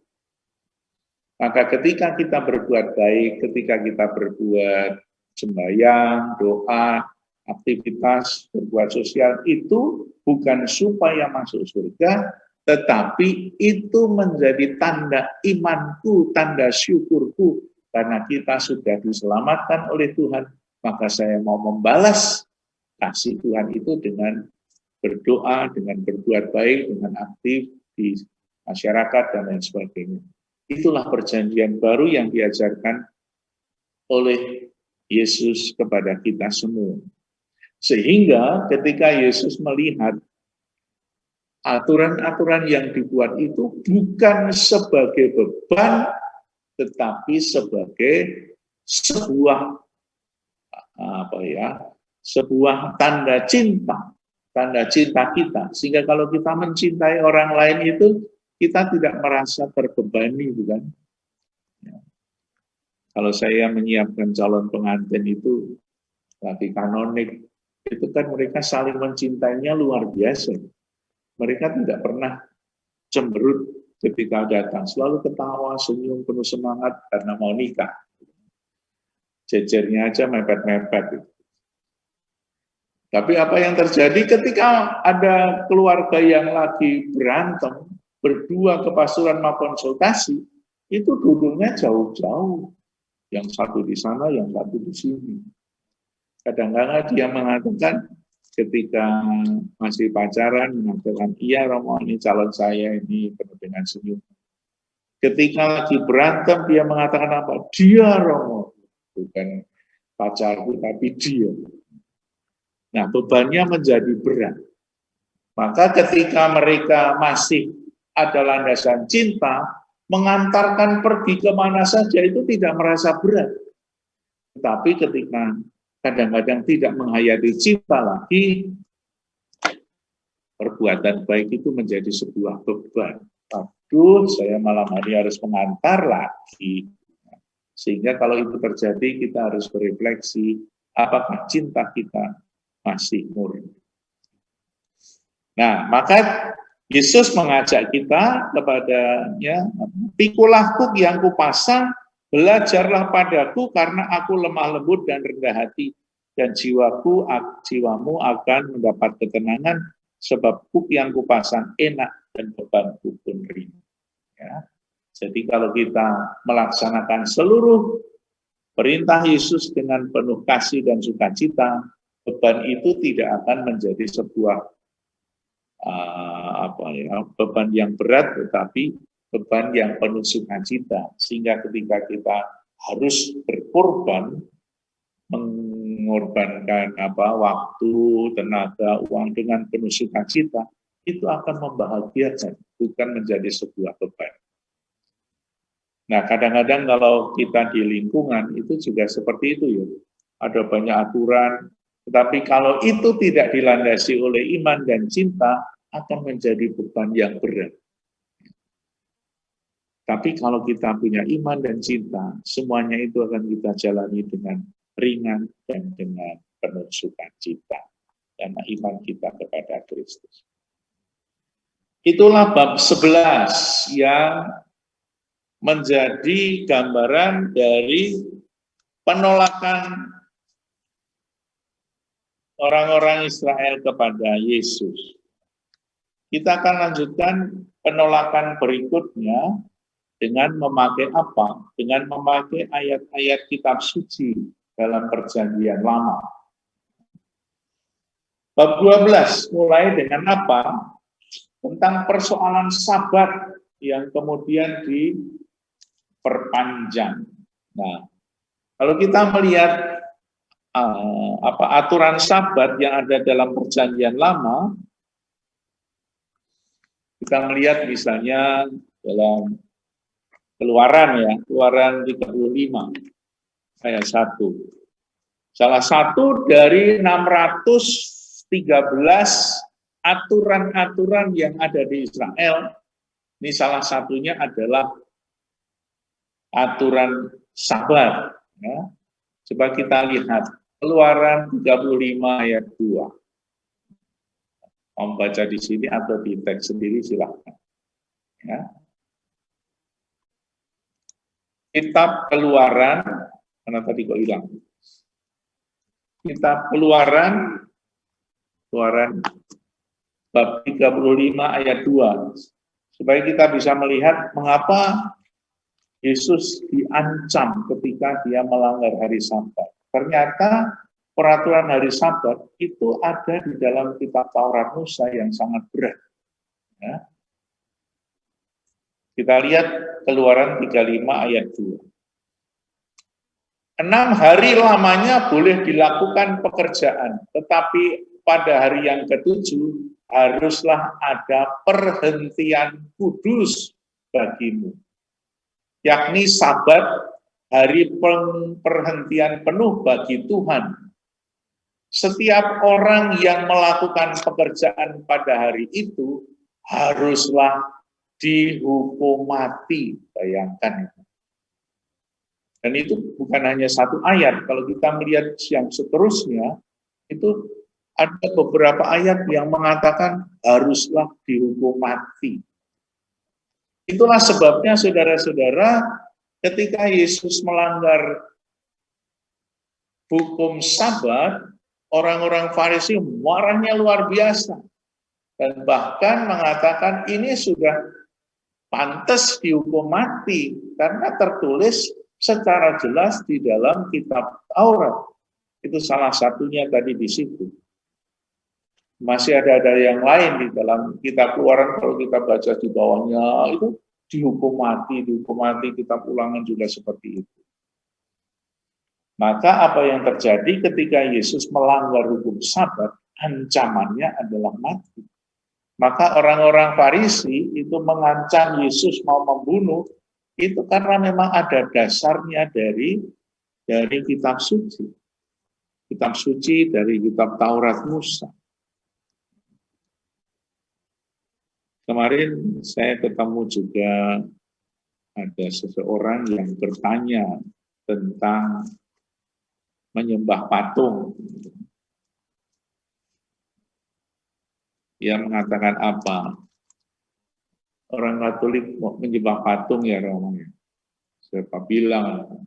Speaker 2: Maka ketika kita berbuat baik, ketika kita berbuat sembahyang, doa, aktivitas, berbuat sosial, itu bukan supaya masuk surga, tetapi itu menjadi tanda imanku, tanda syukurku, karena kita sudah diselamatkan oleh Tuhan, maka saya mau membalas kasih Tuhan itu dengan berdoa, dengan berbuat baik, dengan aktif di masyarakat, dan lain sebagainya. Itulah perjanjian baru yang diajarkan oleh Yesus kepada kita semua. Sehingga ketika Yesus melihat aturan-aturan yang dibuat itu bukan sebagai beban, tetapi sebagai sebuah sebuah tanda cinta kita. Sehingga kalau kita mencintai orang lain itu kita tidak merasa terbebani, bukan? Ya. Kalau saya menyiapkan calon pengantin itu lagi kanonik, itu kan mereka saling mencintainya luar biasa. Mereka tidak pernah cemberut ketika datang, selalu ketawa, senyum, penuh semangat karena mau nikah. Jejernya aja mepet-mepet. Tapi apa yang terjadi ketika ada keluarga yang lagi berantem, berdua kepasuran mau konsultasi, itu duduknya jauh-jauh. Yang satu di sana, yang satu di sini. Kadang-kadang dia mengatakan ketika masih pacaran, mengatakan, iya Romo, ini calon saya, ini penuh dengan senyum. Ketika lagi berantem, dia mengatakan apa? Dia Romo. Bukan pacarku, tapi dia. Nah, bebannya menjadi berat. Maka ketika mereka masih ada landasan cinta, mengantarkan pergi kemana saja itu tidak merasa berat. Tetapi ketika kadang-kadang tidak menghayati cinta lagi, perbuatan baik itu menjadi sebuah beban. Aduh, saya malam hari harus mengantar lagi. Sehingga kalau itu terjadi, kita harus berefleksi, apakah cinta kita masih murni. Nah, maka Yesus mengajak kita kepadanya, pikulah kuk yang kupasang, belajarlah padaku karena aku lemah lembut dan rendah hati, dan jiwamu akan mendapat ketenangan, sebab kuk yang kupasang enak dan bebanku pun ringan. Ya. Jadi kalau kita melaksanakan seluruh perintah Yesus dengan penuh kasih dan sukacita, beban itu tidak akan menjadi sebuah beban yang berat, tetapi beban yang penuh sukacita. Sehingga ketika kita harus berkorban, mengorbankan waktu, tenaga, uang dengan penuh sukacita, itu akan membahagiakan, bukan menjadi sebuah beban. Nah, kadang-kadang kalau kita di lingkungan itu juga seperti itu ya. Ada banyak aturan, tetapi kalau itu tidak dilandasi oleh iman dan cinta, akan menjadi beban yang berat. Tapi kalau kita punya iman dan cinta, semuanya itu akan kita jalani dengan ringan dan dengan penuh sukacita. Karena iman kita kepada Kristus. Itulah bab 11 yang menjadi gambaran dari penolakan orang-orang Israel kepada Yesus. Kita akan lanjutkan penolakan berikutnya, Dengan memakai apa? Dengan memakai ayat-ayat kitab suci dalam perjanjian lama. Bab 12 mulai dengan apa? Tentang persoalan Sabat yang kemudian diperpanjang. Nah, kalau kita melihat aturan Sabat yang ada dalam perjanjian lama, kita melihat misalnya dalam Keluaran 35 ayat 1. Salah satu dari 613 aturan-aturan yang ada di Israel, ini salah satunya adalah aturan Sabat. Ya. Coba kita lihat Keluaran 35 ayat 2. Mau baca di sini atau di teks sendiri silahkan. Ya. Kitab Keluaran, mana tadi kok hilang? Kitab Keluaran bab 35 ayat 2. Supaya kita bisa melihat mengapa Yesus diancam ketika dia melanggar hari Sabat. Ternyata peraturan hari Sabat itu ada di dalam kitab Taurat Musa yang sangat berat. Ya. Kita lihat Keluaran 35 ayat 2. 6 hari lamanya boleh dilakukan pekerjaan, tetapi pada hari yang ke-7 haruslah ada perhentian kudus bagimu. Yakni Sabat, hari perhentian penuh bagi Tuhan. Setiap orang yang melakukan pekerjaan pada hari itu haruslah dihukum mati. Bayangkan itu. Dan itu bukan hanya satu ayat. Kalau kita melihat yang seterusnya, itu ada beberapa ayat yang mengatakan haruslah dihukum mati. Itulah sebabnya saudara-saudara, ketika Yesus melanggar hukum Sabat, orang-orang Farisi marahnya luar biasa. Dan bahkan mengatakan ini sudah pantas dihukum mati karena tertulis secara jelas di dalam kitab Taurat. Itu salah satunya tadi di situ. Masih ada yang lain di dalam kitab Keluaran, kalau kita baca di bawahnya itu dihukum mati, kitab Ulangan juga seperti itu. Maka apa yang terjadi ketika Yesus melanggar hukum Sabat, ancamannya adalah mati. Maka orang-orang Farisi itu mengancam Yesus mau membunuh, itu karena memang ada dasarnya dari kitab suci. Kitab suci dari kitab Taurat Musa. Kemarin saya ketemu juga ada seseorang yang bertanya tentang menyembah patung. Dia mengatakan apa? Orang Katolik mau menyembah patung ya Romo. Saya bilang,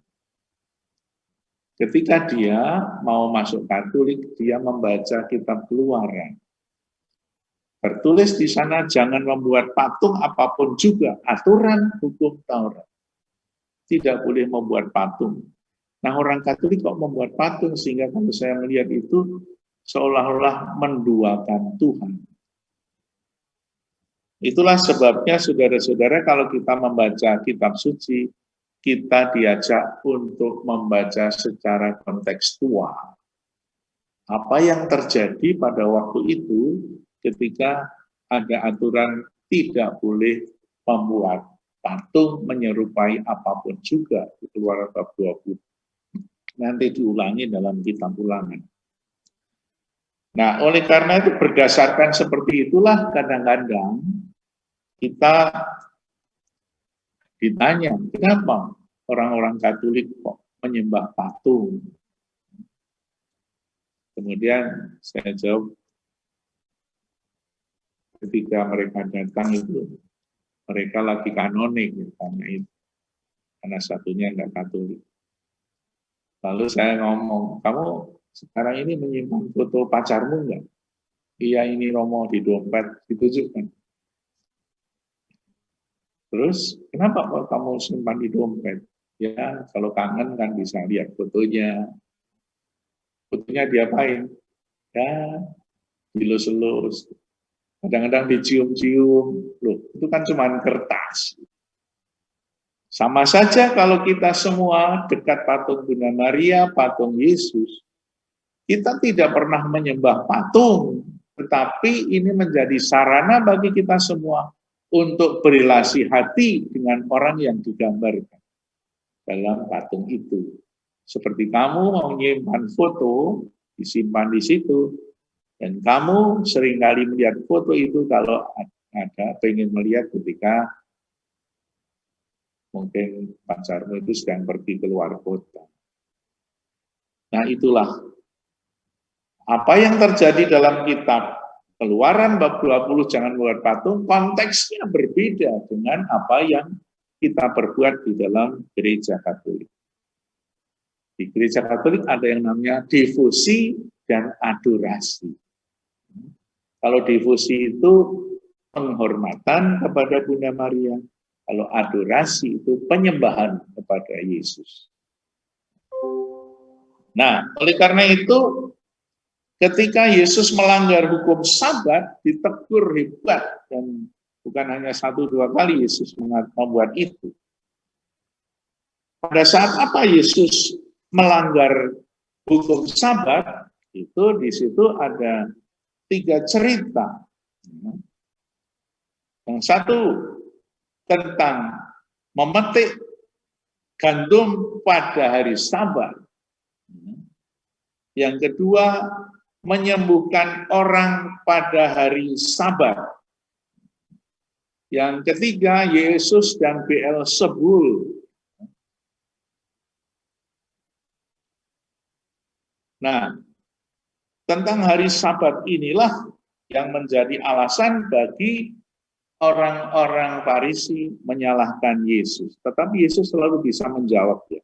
Speaker 2: ketika dia mau masuk Katolik, dia membaca kitab Keluaran. Tertulis di sana jangan membuat patung apapun juga, aturan hukum Taurat. Tidak boleh membuat patung. Nah, orang Katolik kok membuat patung, sehingga kalau saya melihat itu seolah-olah menduakan Tuhan. Itulah sebabnya saudara-saudara kalau kita membaca kitab suci, kita diajak untuk membaca secara kontekstual. Apa yang terjadi pada waktu itu ketika ada aturan tidak boleh membuat patung menyerupai apapun juga, di Keluaran bab 20. Nanti diulangi dalam kitab Ulangan. Nah, oleh karena itu berdasarkan seperti itulah kadang-kadang kita ditanya, kenapa orang-orang Katolik kok menyembah patung? Kemudian saya jawab, ketika mereka datang itu, mereka lagi kanonik, karena satunya enggak Katolik. Lalu saya ngomong, kamu sekarang ini menyimpan foto pacarmu enggak? Iya, ini Romo di dompet, ditunjukkan. Terus, kenapa kok kamu simpan di dompet? Ya, kalau kangen kan bisa lihat fotonya. Fotonya diapain? Ya, dilus-lus. Kadang-kadang dicium-cium. Loh, itu kan cuma kertas. Sama saja kalau kita semua dekat patung Bunda Maria, patung Yesus, kita tidak pernah menyembah patung, tetapi ini menjadi sarana bagi kita semua untuk berrelasi hati dengan orang yang digambarkan dalam patung itu. Seperti kamu mau menyimpan foto, disimpan di situ, dan kamu seringkali melihat foto itu kalau ada pengen melihat ketika mungkin pacarmu itu sedang pergi keluar kota. Nah, itulah apa yang terjadi dalam kitab Keluaran bab 20 jangan membuat patung, konteksnya berbeda dengan apa yang kita perbuat di dalam gereja Katolik. Di gereja Katolik ada yang namanya devosi dan adorasi. Kalau devosi itu penghormatan kepada Bunda Maria, kalau adorasi itu penyembahan kepada Yesus. Nah, oleh karena itu, ketika Yesus melanggar hukum Sabat, ditegur hebat, dan bukan hanya 1-2 kali Yesus membuat itu. Pada saat apa Yesus melanggar hukum Sabat, itu di situ ada 3 cerita. Yang satu tentang memetik gandum pada hari Sabat. Yang kedua, menyembuhkan orang pada hari Sabat. Yang ketiga, Yesus dan Beelzebul. Nah, tentang hari Sabat inilah yang menjadi alasan bagi orang-orang Farisi menyalahkan Yesus. Tetapi Yesus selalu bisa menjawabnya.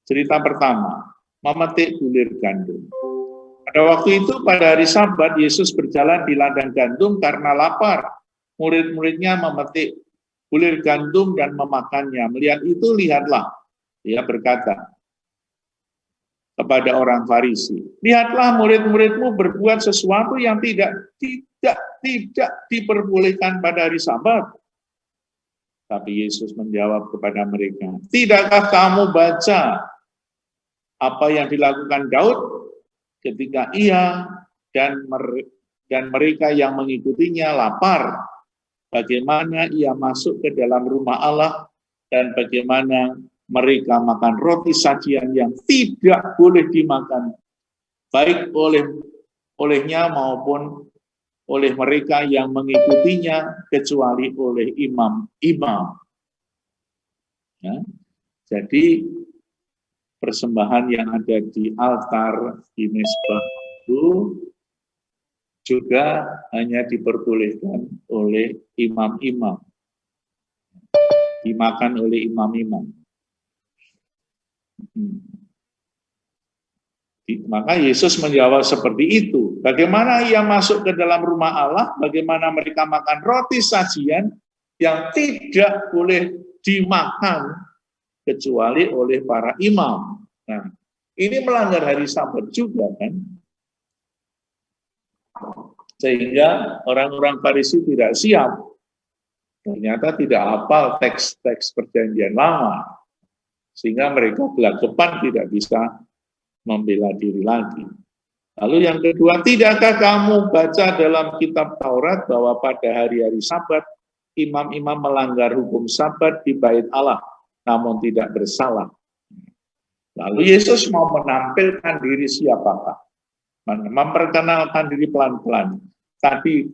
Speaker 2: Cerita pertama, memetik bulir gandum. Pada waktu itu, pada hari Sabat, Yesus berjalan di ladang gandum karena lapar. Murid-muridnya memetik bulir gandum dan memakannya. Melihat itu, lihatlah, dia berkata kepada orang Farisi, lihatlah murid-muridmu berbuat sesuatu yang tidak diperbolehkan pada hari Sabat. Tapi Yesus menjawab kepada mereka, tidakkah kamu baca apa yang dilakukan Daud ketika ia dan mereka yang mengikutinya lapar? Bagaimana ia masuk ke dalam rumah Allah dan bagaimana mereka makan roti sajian yang tidak boleh dimakan, baik olehnya maupun oleh mereka yang mengikutinya, kecuali oleh imam-imam. Ya, jadi persembahan yang ada di altar di mezbah itu juga hanya diperbolehkan oleh imam-imam, dimakan oleh imam-imam. Maka Yesus menjawab seperti itu. Bagaimana ia masuk ke dalam rumah Allah, bagaimana mereka makan roti sajian yang tidak boleh dimakan kecuali oleh para imam. Nah, ini melanggar hari Sabat juga kan? Sehingga orang-orang Farisi tidak siap. Ternyata tidak hafal teks-teks perjanjian lama. Sehingga mereka gelagapan tidak bisa membela diri lagi. Lalu yang kedua, tidakkah kamu baca dalam kitab Taurat bahwa pada hari-hari Sabat, imam-imam melanggar hukum Sabat di bait Allah, namun tidak bersalah. Lalu Yesus mau menampilkan diri siapakah? Memperkenalkan diri pelan-pelan. Tadi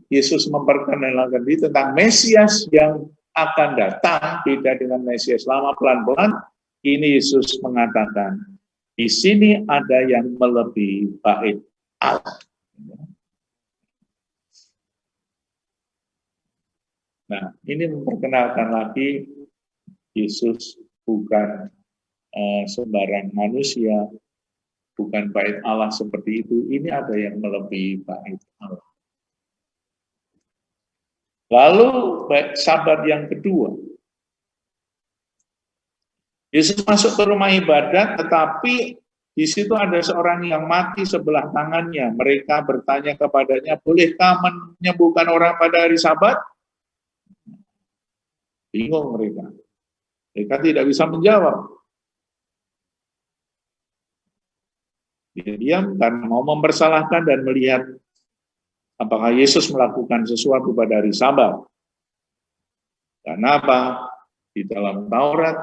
Speaker 2: Yesus memperkenalkan diri tentang Mesias yang akan datang, beda dengan Mesias lama. Pelan-pelan, ini Yesus mengatakan, di sini ada yang melebihi bait Allah. Nah, ini memperkenalkan lagi Yesus bukan sembarang manusia, bukan bait Allah seperti itu. Ini ada yang melebihi bait Allah. Lalu Sabat yang kedua, Yesus masuk ke rumah ibadat, tetapi di situ ada seorang yang mati sebelah tangannya. Mereka bertanya kepadanya, bolehkah menyembuhkan orang pada hari Sabat? Bingung mereka. Mereka tidak bisa menjawab. Dia diam karena mau mempersalahkan dan melihat apakah Yesus melakukan sesuatu pada hari Sabat. Karena apa? Di dalam Taurat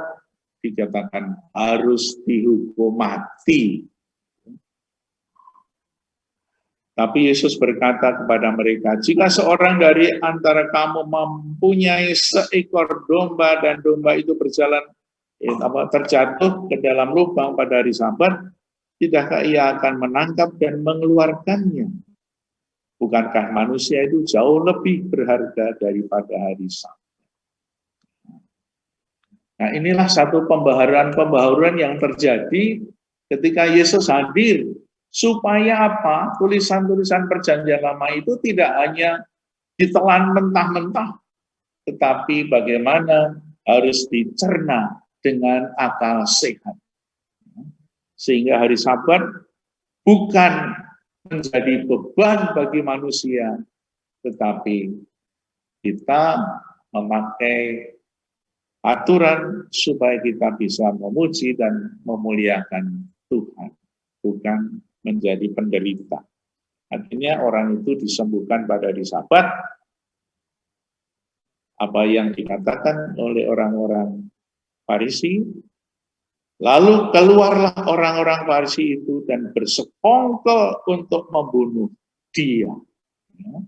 Speaker 2: dikatakan harus dihukum mati. Tapi Yesus berkata kepada mereka, jika seorang dari antara kamu mempunyai seekor domba dan domba itu berjalan terjatuh ke dalam lubang pada hari Sabat, tidakkah ia akan menangkap dan mengeluarkannya? Bukankah manusia itu jauh lebih berharga daripada hari Sabat? Nah, inilah satu pembaharuan yang terjadi ketika Yesus hadir. Supaya apa? Tulisan-tulisan perjanjian lama itu tidak hanya ditelan mentah-mentah, tetapi bagaimana harus dicerna dengan akal sehat. Sehingga hari Sabat bukan menjadi beban bagi manusia, tetapi kita memakai aturan supaya kita bisa memuji dan memuliakan Tuhan, bukan menjadi penderita. Artinya orang itu disembuhkan pada hari Sabat, apa yang dikatakan oleh orang-orang Farisi, lalu keluarlah orang-orang Farisi itu dan bersekongkol untuk membunuh dia. Ya.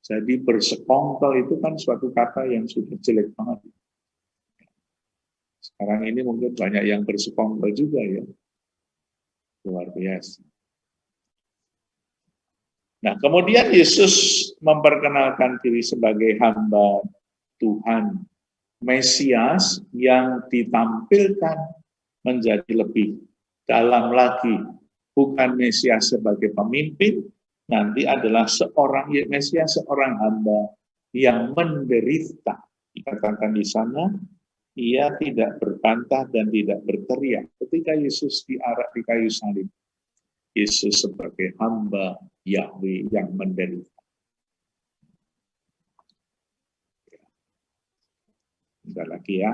Speaker 2: Jadi bersekongkol itu kan suatu kata yang sudah jelek banget. Sekarang ini mungkin banyak yang bersekongkol juga ya. Luar biasa. Nah, kemudian Yesus memperkenalkan diri sebagai hamba Tuhan, Mesias yang ditampilkan menjadi lebih dalam lagi. Bukan Mesias sebagai pemimpin, nanti adalah seorang Mesias, seorang hamba yang menderita. Dikatakan di sana, ia tidak berbantah dan tidak berteriak. Ketika Yesus diarak di kayu salib, Yesus sebagai hamba Yahweh yang menderita. Bentar lagi ya.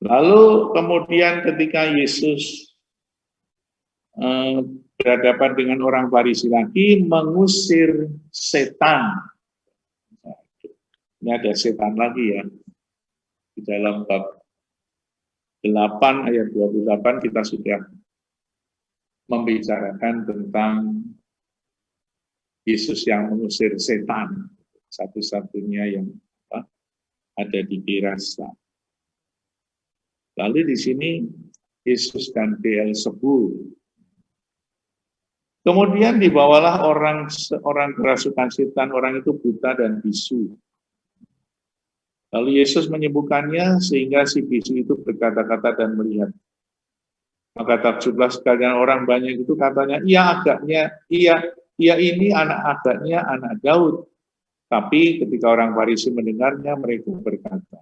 Speaker 2: Lalu kemudian ketika Yesus berhadapan dengan orang Farisi lagi, mengusir setan. Ini ada setan lagi ya. Di dalam bab 8 ayat 28 kita sudah membicarakan tentang Yesus yang mengusir setan, satu-satunya yang ada di Pirasa. Lalu di sini Yesus dan Beelzebul. Kemudian dibawalah seorang kerasukan setan, orang itu buta dan bisu. Lalu Yesus menyembuhkannya sehingga si bisu itu berkata-kata dan melihat. Maka takjublah sekalian orang banyak itu katanya, ia ini anak agaknya, anak Daud. Tapi ketika orang Farisi mendengarnya, mereka berkata,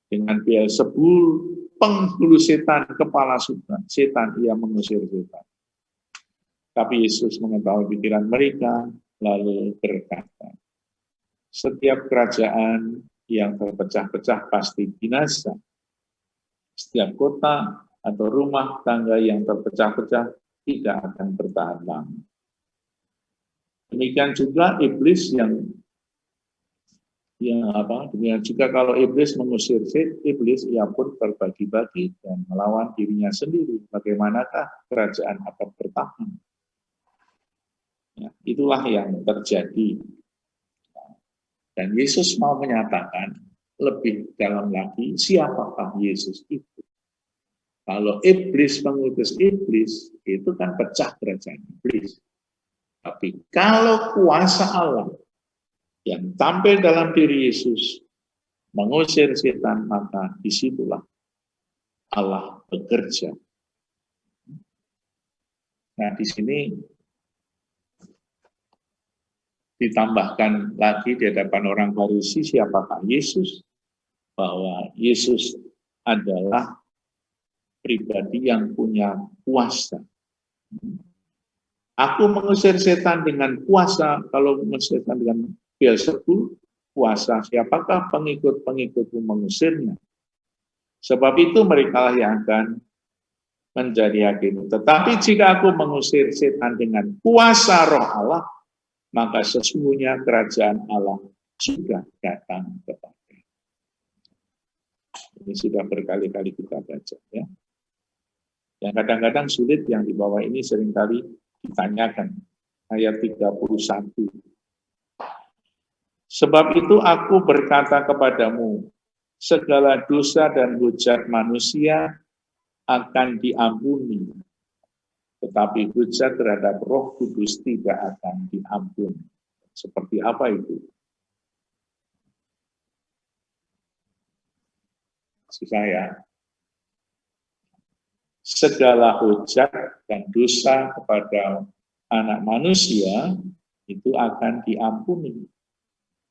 Speaker 2: dengan Beelzebul, penghulu setan, kepala setan, ia mengusir setan. Tapi Yesus mengetahui pikiran mereka, lalu berkata, setiap kerajaan yang terpecah-pecah pasti binasa. Setiap kota atau rumah tangga yang terpecah-pecah tidak akan bertahan lama. Demikian juga iblis demikian juga kalau iblis mengusir iblis, ia pun terbagi-bagi dan melawan dirinya sendiri. Bagaimanakah kerajaan akan bertahan? Ya, itulah yang terjadi. Dan Yesus mau menyatakan lebih dalam lagi, siapakah Yesus itu? Kalau iblis mengutus iblis, itu kan pecah kerajaan iblis. Tapi kalau kuasa Allah yang tampil dalam diri Yesus mengusir setan, maka disitulah Allah bekerja. Nah, di sini ditambahkan lagi di hadapan orang Farisi siapakah Yesus, bahwa Yesus adalah pribadi yang punya kuasa. Aku mengusir setan dengan kuasa, kalau mengusir setan dengan Beelzebul, kuasa siapakah pengikut-pengikutmu mengusirnya? Sebab itu mereka lah yang akan menjadi hakim. Tetapi jika aku mengusir setan dengan kuasa Roh Allah, maka sesungguhnya kerajaan Allah sudah datang kepada. Ini sudah berkali-kali kita baca, ya. Yang kadang-kadang sulit, yang di bawah ini seringkali ditanyakan. Ayat 31. Sebab itu aku berkata kepadamu, segala dosa dan hujat manusia akan diampuni, tetapi hujat terhadap Roh Kudus tidak akan diampuni. Seperti apa itu? Saya, segala hujat dan dosa kepada anak manusia itu akan diampuni.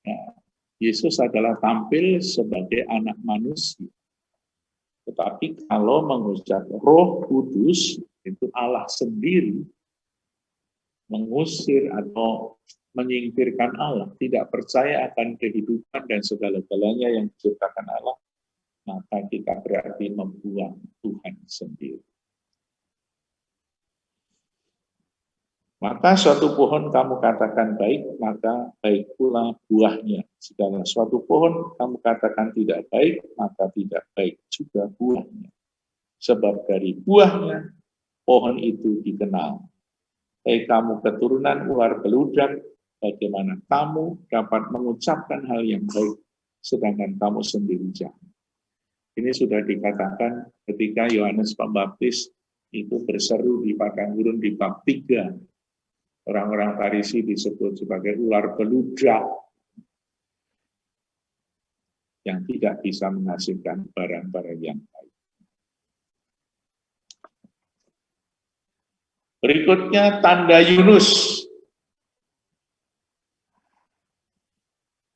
Speaker 2: Ya, Yesus adalah tampil sebagai anak manusia. Tetapi kalau mengucap Roh Kudus, itu Allah sendiri mengusir atau menyingkirkan Allah, tidak percaya akan kehidupan dan segala-galanya yang diciptakan Allah, maka kita berarti membuang Tuhan sendiri. Maka suatu pohon kamu katakan baik, maka baik pula buahnya. Segala suatu pohon kamu katakan tidak baik, maka tidak baik juga buahnya. Sebab dari buahnya pohon itu dikenal. Hei kamu keturunan ular beludak, bagaimana kamu dapat mengucapkan hal yang baik, sedangkan kamu sendiri jahat. Ini sudah dikatakan ketika Yohanes Pembaptis itu berseru di padang gurun di bab 3. Orang-orang Farisi disebut sebagai ular beludak yang tidak bisa menghasilkan barang-barang yang baik. Berikutnya tanda Yunus.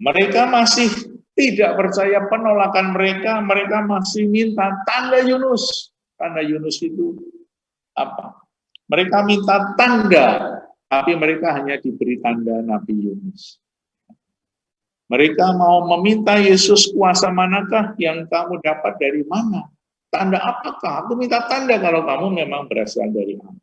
Speaker 2: Mereka masih tidak percaya penolakan mereka masih minta tanda Yunus. Tanda Yunus itu apa? Mereka minta tanda, tapi mereka hanya diberi tanda Nabi Yunus. Mereka mau meminta Yesus, kuasa manakah yang kamu dapat dari mana? Tanda apakah? Aku minta tanda kalau kamu memang berasal dari Allah.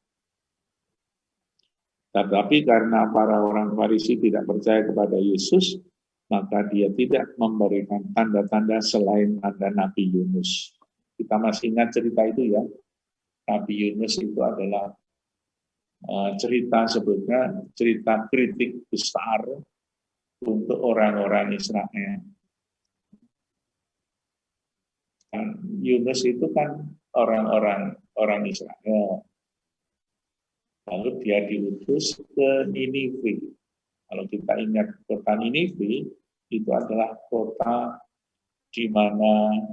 Speaker 2: Tetapi karena para orang Farisi tidak percaya kepada Yesus, maka dia tidak memberikan tanda-tanda selain tanda Nabi Yunus. Kita masih ingat cerita itu ya. Nabi Yunus itu adalah cerita sebetulnya cerita kritik besar untuk orang-orang Israel. Dan Yunus itu kan orang Israel. Lalu dia diutus ke Ninive. Kalau kita ingat kota Ninive, itu adalah kota di mana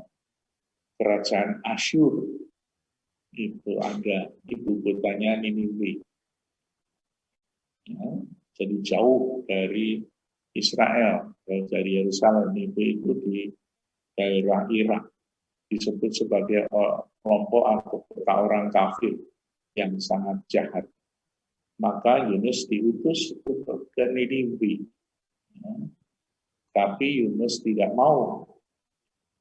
Speaker 2: kerajaan Asyur itu ada, ibu kotanya Ninive. Ya, jadi jauh dari Israel, dari Yerusalem. Ninive itu di daerah Irak, disebut sebagai kelompok atau kota orang kafir yang sangat jahat. Maka Yunus diutus untuk ke Ninive. Ya. Tapi Yunus tidak mau.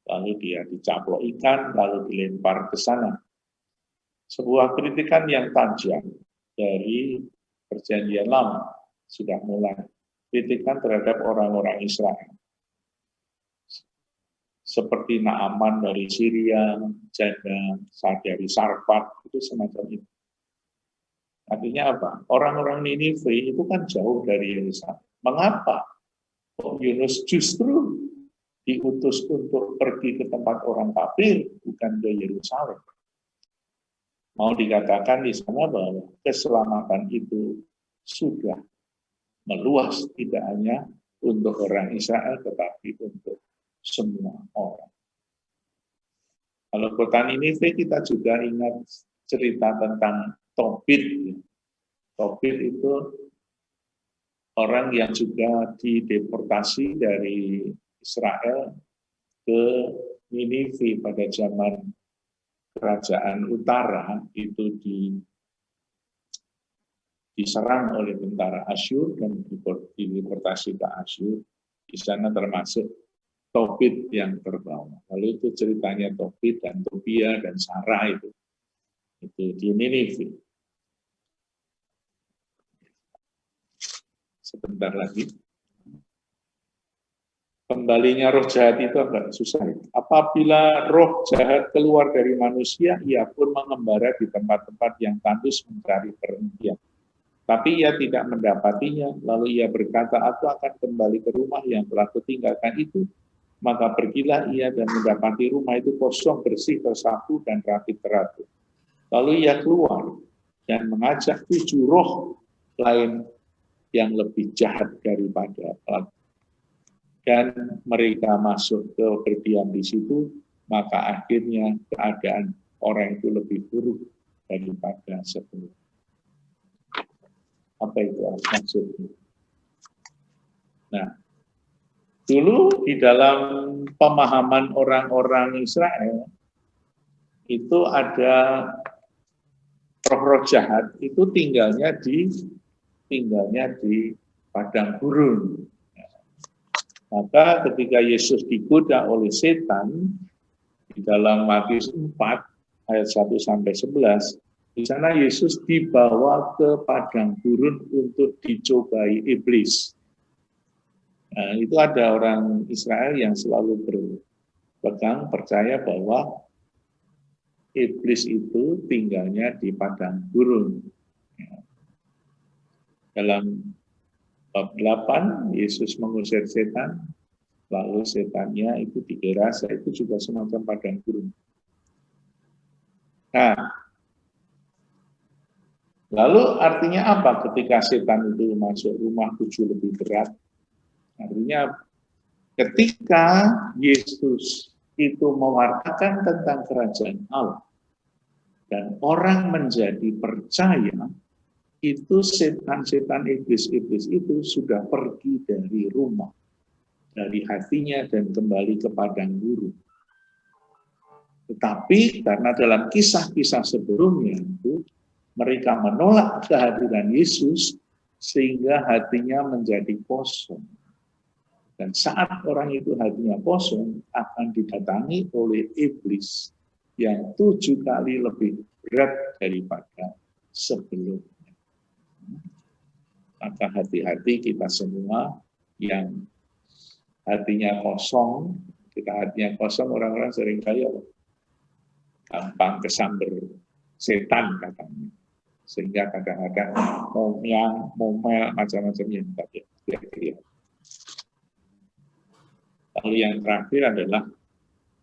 Speaker 2: Lalu dia dicaplok ikan, lalu dilempar ke sana. Sebuah kritikan yang tajam dari Perjanjian Lama sudah mulai. Kritikan terhadap orang-orang Israel. Seperti Naaman dari Syria, janda dari Sarfat, itu semacam itu. Artinya apa? Orang-orang Ninive itu kan jauh dari Yerusalem. Mengapa Yunus justru diutus untuk pergi ke tempat orang kafir, bukan ke Yerusalem? Mau dikatakan di sana bahwa keselamatan itu sudah meluas, tidak hanya untuk orang Israel, tetapi untuk semua orang. Kalau kota Ninive kita juga ingat cerita tentang Tobit. Tobit itu orang yang juga dideportasi dari Israel ke Ninive pada zaman kerajaan utara itu diserang oleh tentara Asyur dan dideportasi ke Asyur. Di sana termasuk Tobit yang terbawa. Lalu itu ceritanya Tobit dan Tobia dan Sarah itu di Ninive. Sebentar lagi. Kembalinya roh jahat itu agak susah. Apabila roh jahat keluar dari manusia, ia pun mengembara di tempat-tempat yang tandus mencari perhentian. Tapi ia tidak mendapatinya, lalu ia berkata, aku akan kembali ke rumah yang telah kutinggalkan itu. Maka pergilah ia dan mendapati rumah itu kosong, bersih, tersapu, dan rapi teratur. Lalu ia keluar dan mengajak 7 roh lain yang lebih jahat daripada dan mereka masuk ke berdiam di situ, maka akhirnya keadaan orang itu lebih buruk daripada sebelumnya. Apa itu maksudnya? Nah, dulu di dalam pemahaman orang-orang Israel itu ada roh-roh jahat itu tinggalnya di padang gurun. Maka ketika Yesus digoda oleh setan di dalam Matius 4 ayat 1-11, di sana Yesus dibawa ke padang gurun untuk dicobai iblis. Nah, itu ada orang Israel yang selalu berpegang percaya bahwa iblis itu tinggalnya di padang gurun. Dalam bab 8, Yesus mengusir setan, lalu setannya itu digerasa, itu juga semacam padang gurun. Nah, lalu artinya apa ketika setan itu masuk rumah 7 lebih berat? Artinya ketika Yesus itu mewartakan tentang kerajaan Allah, dan orang menjadi percaya, itu setan-setan iblis-iblis itu sudah pergi dari rumah, dari hatinya dan kembali ke padang gurun. Tetapi karena dalam kisah-kisah sebelumnya itu mereka menolak kehadiran Yesus sehingga hatinya menjadi kosong. Dan saat orang itu hatinya kosong akan didatangi oleh iblis yang 7 kali lebih berat daripada sebelumnya. Maka hati-hati kita semua yang hatinya kosong, orang-orang seringkali gampang kesamber setan katanya. Sehingga kadang-kadang ngomel, macam-macam yang tadi. Lalu yang terakhir adalah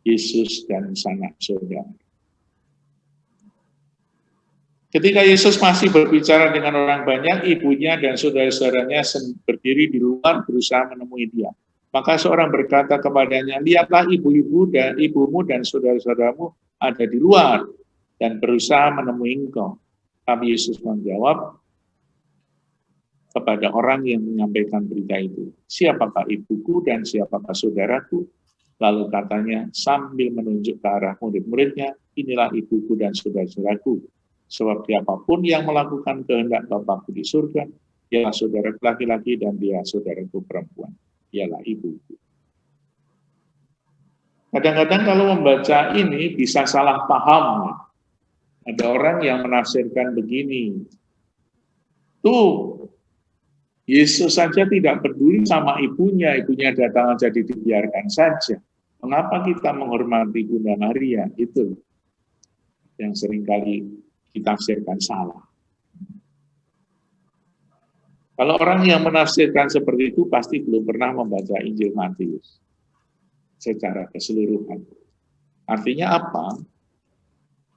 Speaker 2: Yesus dan sanak saudara. Ketika Yesus masih berbicara dengan orang banyak, ibunya dan saudara-saudaranya berdiri di luar berusaha menemui dia. Maka seorang berkata kepadanya, lihatlah ibu-ibu dan ibumu dan saudara-saudaramu ada di luar dan berusaha menemui engkau. Tapi Yesus menjawab kepada orang yang menyampaikan berita itu, siapakah ibuku dan siapakah saudaraku? Lalu katanya sambil menunjuk ke arah murid-muridnya, inilah ibuku dan saudara-saudaraku. Sebab siapapun yang melakukan kehendak Bapakku di surga, ialah saudara laki-laki dan dia saudaraku perempuan, ialah ibuku. Kadang-kadang kalau membaca ini bisa salah paham. Ada orang yang menafsirkan begini, tuh Yesus saja tidak peduli sama ibunya datang jadi dibiarkan saja. Mengapa kita menghormati Bunda Maria? Itu yang seringkali ditafsirkan salah. Kalau orang yang menafsirkan seperti itu pasti belum pernah membaca Injil Matius secara keseluruhan. Artinya apa?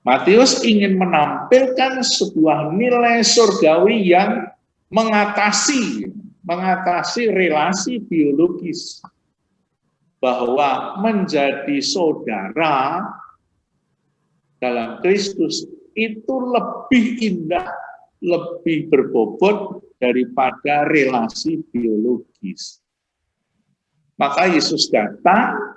Speaker 2: Matius ingin menampilkan sebuah nilai surgawi yang mengatasi relasi biologis, bahwa menjadi saudara dalam Kristus itu lebih indah, lebih berbobot daripada relasi biologis. Maka Yesus datang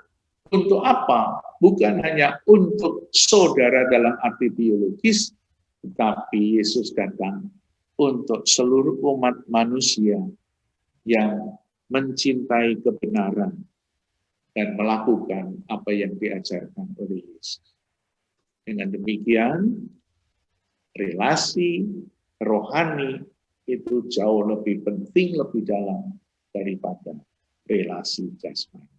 Speaker 2: untuk apa? Bukan hanya untuk saudara dalam arti biologis, tetapi Yesus datang untuk seluruh umat manusia yang mencintai kebenaran dan melakukan apa yang diajarkan oleh Yesus. Dengan demikian, relasi rohani itu jauh lebih penting, lebih dalam daripada relasi jasmani.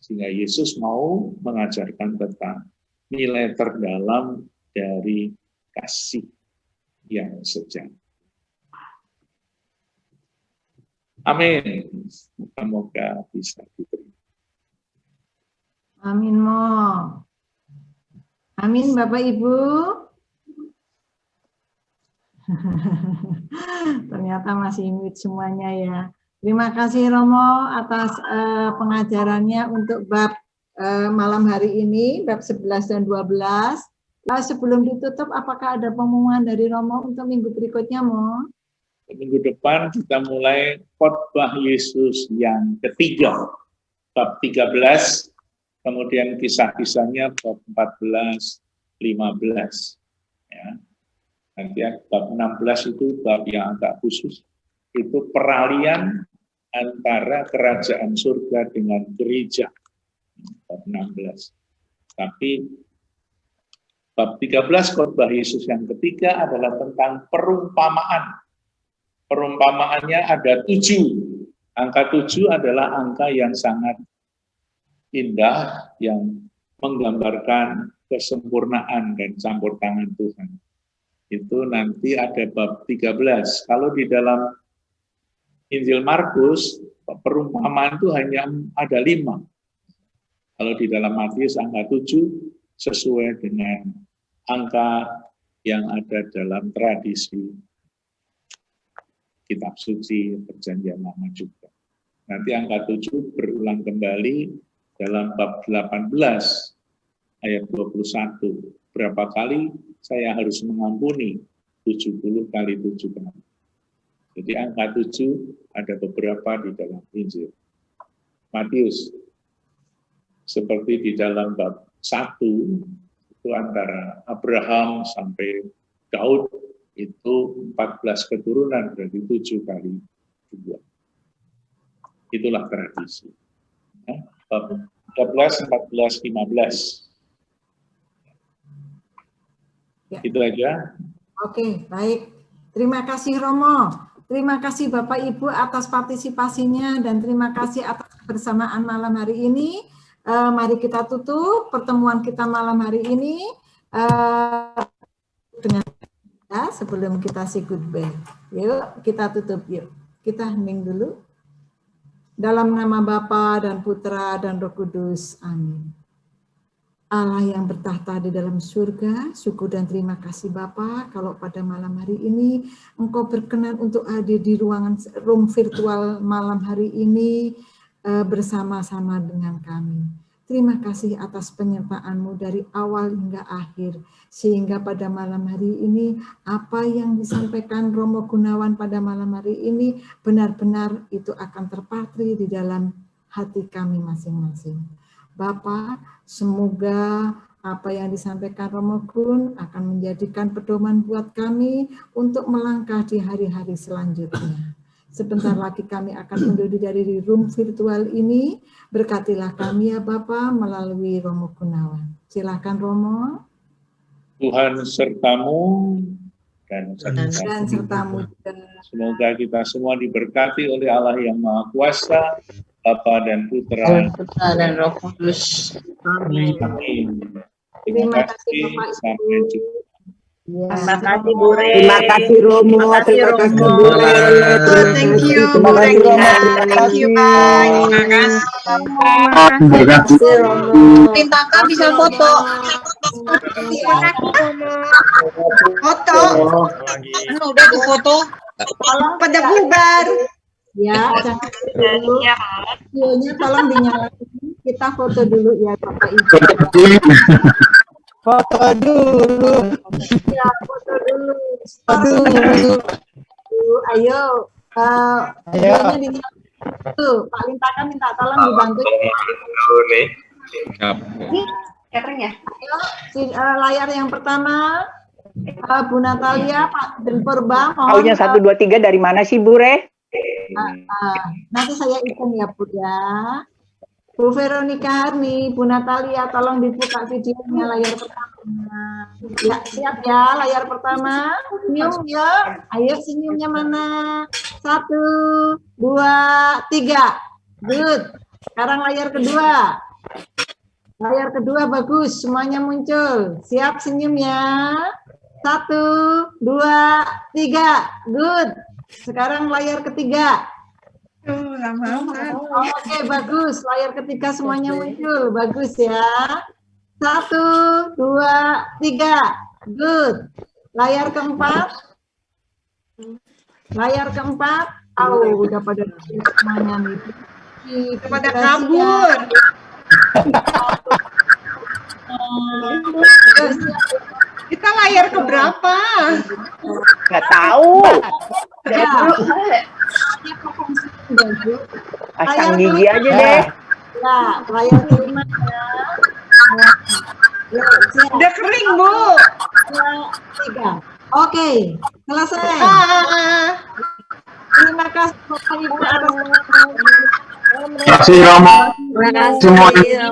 Speaker 2: Sehingga Yesus mau mengajarkan tentang nilai terdalam dari kasih yang sejati. Amin. Semoga bisa diterima.
Speaker 1: Amin, Mo. Amin, Bapak Ibu. Ternyata masih mute semuanya ya. Terima kasih Romo atas pengajarannya untuk bab malam hari ini, bab 11 dan 12. Sebelum ditutup, apakah ada pengumuman dari Romo untuk minggu berikutnya, Mo?
Speaker 2: Minggu depan kita mulai khotbah Yesus yang ketiga, bab 13, kemudian kisah-kisahnya bab 14, 15. Ya. Nanti bab 16 itu bab yang agak khusus. Itu peralihan antara kerajaan surga dengan gereja. Bab 16. Tapi bab 13 khotbah Yesus yang ketiga adalah tentang perumpamaan. Perumpamaannya ada 7. Angka 7 adalah angka yang sangat indah, yang menggambarkan kesempurnaan dan campur tangan Tuhan. Itu nanti ada bab 13. Kalau di dalam Injil Markus, perumpamaan itu hanya ada 5. Kalau di dalam Matius angka 7 sesuai dengan angka yang ada dalam tradisi kitab suci Perjanjian Lama juga. Nanti angka 7 berulang kembali dalam bab 18 ayat 21. Berapa kali saya harus mengampuni? 70 kali 7 kali. Jadi angka 7 ada beberapa di dalam Injil. Matius, seperti di dalam bab 1, itu antara Abraham sampai Daud, itu 14 keturunan, berarti 7 kali 2. Itulah tradisi. Ya, bab 13, 14, 15.
Speaker 1: Ya.
Speaker 2: Itu aja.
Speaker 1: Oke, baik. Terima kasih Romo. Terima kasih Bapak Ibu atas partisipasinya dan terima kasih atas kebersamaan malam hari ini. Mari kita tutup pertemuan kita malam hari ini dengan sebelum kita say goodbye. Yuk, kita tutup yuk. Kita hening dulu. Dalam nama Bapa dan Putra dan Roh Kudus. Amin. Allah yang bertahta di dalam surga, syukur dan terima kasih Bapa kalau pada malam hari ini Engkau berkenan untuk hadir di ruangan room virtual malam hari ini bersama-sama dengan kami. Terima kasih atas penyertaan-Mu dari awal hingga akhir, sehingga pada malam hari ini apa yang disampaikan Romo Gunawan pada malam hari ini benar-benar itu akan terpatri di dalam hati kami masing-masing. Bapa, semoga apa yang disampaikan Romo Gun akan menjadikan pedoman buat kami untuk melangkah di hari-hari selanjutnya. Sebentar lagi kami akan undur diri dari room virtual ini. Berkatilah kami ya Bapa melalui Romo Gunawan. Silakan Romo.
Speaker 2: Tuhan sertamu dan
Speaker 1: sertamu.
Speaker 2: Semoga kita semua diberkati oleh Allah yang Maha Kuasa, Bapa dan Putra
Speaker 3: dan Roh Kudus.
Speaker 2: Amin. Terima kasih. Sampai jumpa.
Speaker 4: Terima kasih Bu Re.
Speaker 5: Terima kasih Romo. Terima kasih Bu Re.
Speaker 4: Thank you Bu Re. Thank you bye.
Speaker 5: Terima kasih Romo.
Speaker 4: Minta Kak bisa foto. Foto. Udah tuh foto. Pada bubar.
Speaker 1: Ya, dulu. Videonya tolong dinyalakan. Kita foto dulu ya Bapak Ibu.
Speaker 5: Foto dulu.
Speaker 1: Ya, foto dulu.
Speaker 5: Foto dulu.
Speaker 1: Ayo. Videonya dinyalakan. Tuh, Pak Lintaka minta tolong dibantu. Ini catering ya? Ayo, layar yang pertama. Bu Natalia, Pak Den Purba, mohon.
Speaker 4: Taunya 1, 2, 3 dari mana sih, Bu Re?
Speaker 1: Nanti saya hitung ya, Bu ya. Bu Veronica Harni, Bu Natalia, tolong dibuka videonya layar pertama. Ya, siap ya, layar pertama. Senyum ya. Ayo senyumnya mana? 1, 2, 3. Good. Sekarang layar kedua. Layar kedua bagus, semuanya muncul. Siap senyum ya. 1, 2, 3. Good. Sekarang layar ketiga. Oke, bagus. Layar ketiga semuanya muncul. Bagus ya. 1, 2, 3. Good. Layar keempat. Layar keempat. Udah pada semuanya nih.
Speaker 5: Pada kabur. Kita layar keberapa?
Speaker 4: Nggak tahu.
Speaker 1: Ya.
Speaker 4: Pasang gigi aja deh.
Speaker 1: Ya, layar kelima ya.
Speaker 5: Udah kering, Bu.
Speaker 1: 2, 3. Oke, selesai. Terima kasih Bapak Ibu atas
Speaker 2: Terima kasih Romo.
Speaker 5: Semuanya.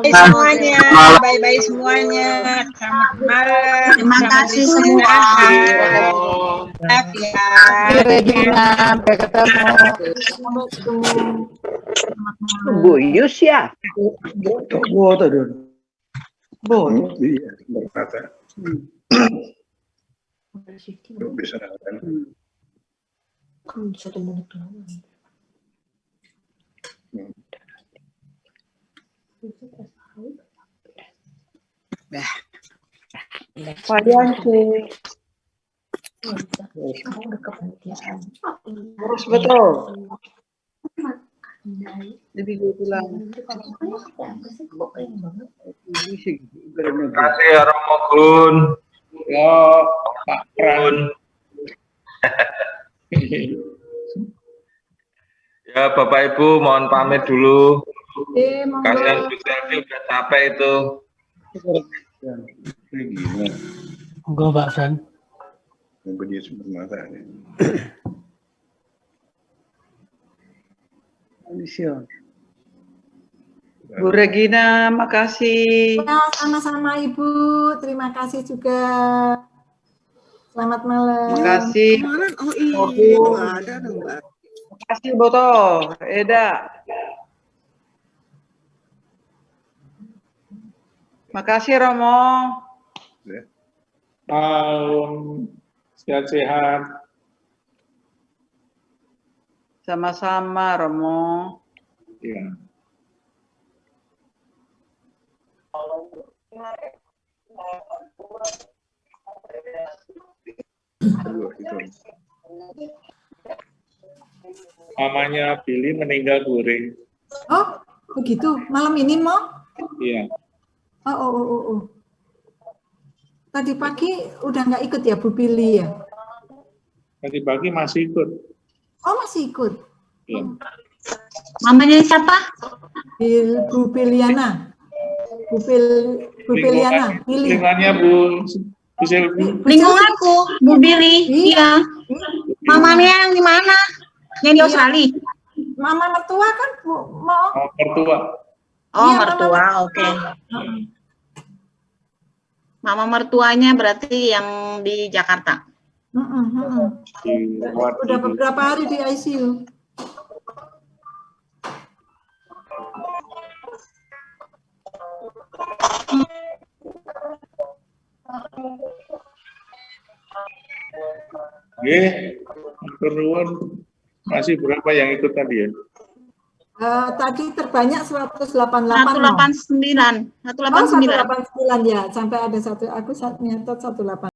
Speaker 5: Bye-bye semuanya. Selamat malam.
Speaker 6: Terima kasih semua.
Speaker 4: Sampai ketemu. Bu Yus ya.
Speaker 5: Terus betul. Lebih gue bilang.
Speaker 3: Terima kasih ya Romo Gun.
Speaker 2: Yo, Pak Pran.
Speaker 3: Ya Bapak Ibu mohon pamit dulu. Kasihan Bu Selvi udah capek itu.
Speaker 7: Enggak, Pak Fran.
Speaker 5: Bu Regina, makasih.
Speaker 1: Ya, sama-sama Ibu. Terima kasih juga. Selamat malam.
Speaker 5: Makasih.
Speaker 6: Oh iya, ada dong, Mbak.
Speaker 5: Makasih Boto, Eda. Makasih Romo.
Speaker 2: Sehat-sehat.
Speaker 5: Sama-sama Romo.
Speaker 2: Ya. Mamanya Billy meninggal guring.
Speaker 1: Oh, begitu. Malam ini mau?
Speaker 2: Iya.
Speaker 1: Oh. Tadi pagi udah nggak ikut ya Bu Billy ya?
Speaker 2: Tadi pagi masih ikut.
Speaker 1: Oh, masih ikut.
Speaker 2: Iya.
Speaker 6: Mamanya siapa?
Speaker 1: Bu Biliana. Bu Biliana.
Speaker 2: Lingkungannya Bu Selvi.
Speaker 6: Lingkunganku, Bu Billy. Iya. Mamanya yang di mana? Yang di Australia.
Speaker 1: Mama mertua kan Bu mau?
Speaker 2: Oh, mertua.
Speaker 6: Oh,
Speaker 1: Iya,
Speaker 6: mertua. Oke. Mama mertuanya berarti yang di Jakarta.
Speaker 1: Udah beberapa hari di ICU.
Speaker 2: Turun. Masih berapa yang ikut tadi ya?
Speaker 1: Tadi terbanyak 188.
Speaker 6: 189. 189.
Speaker 1: 189 ya, sampai ada satu, aku nyatet 188.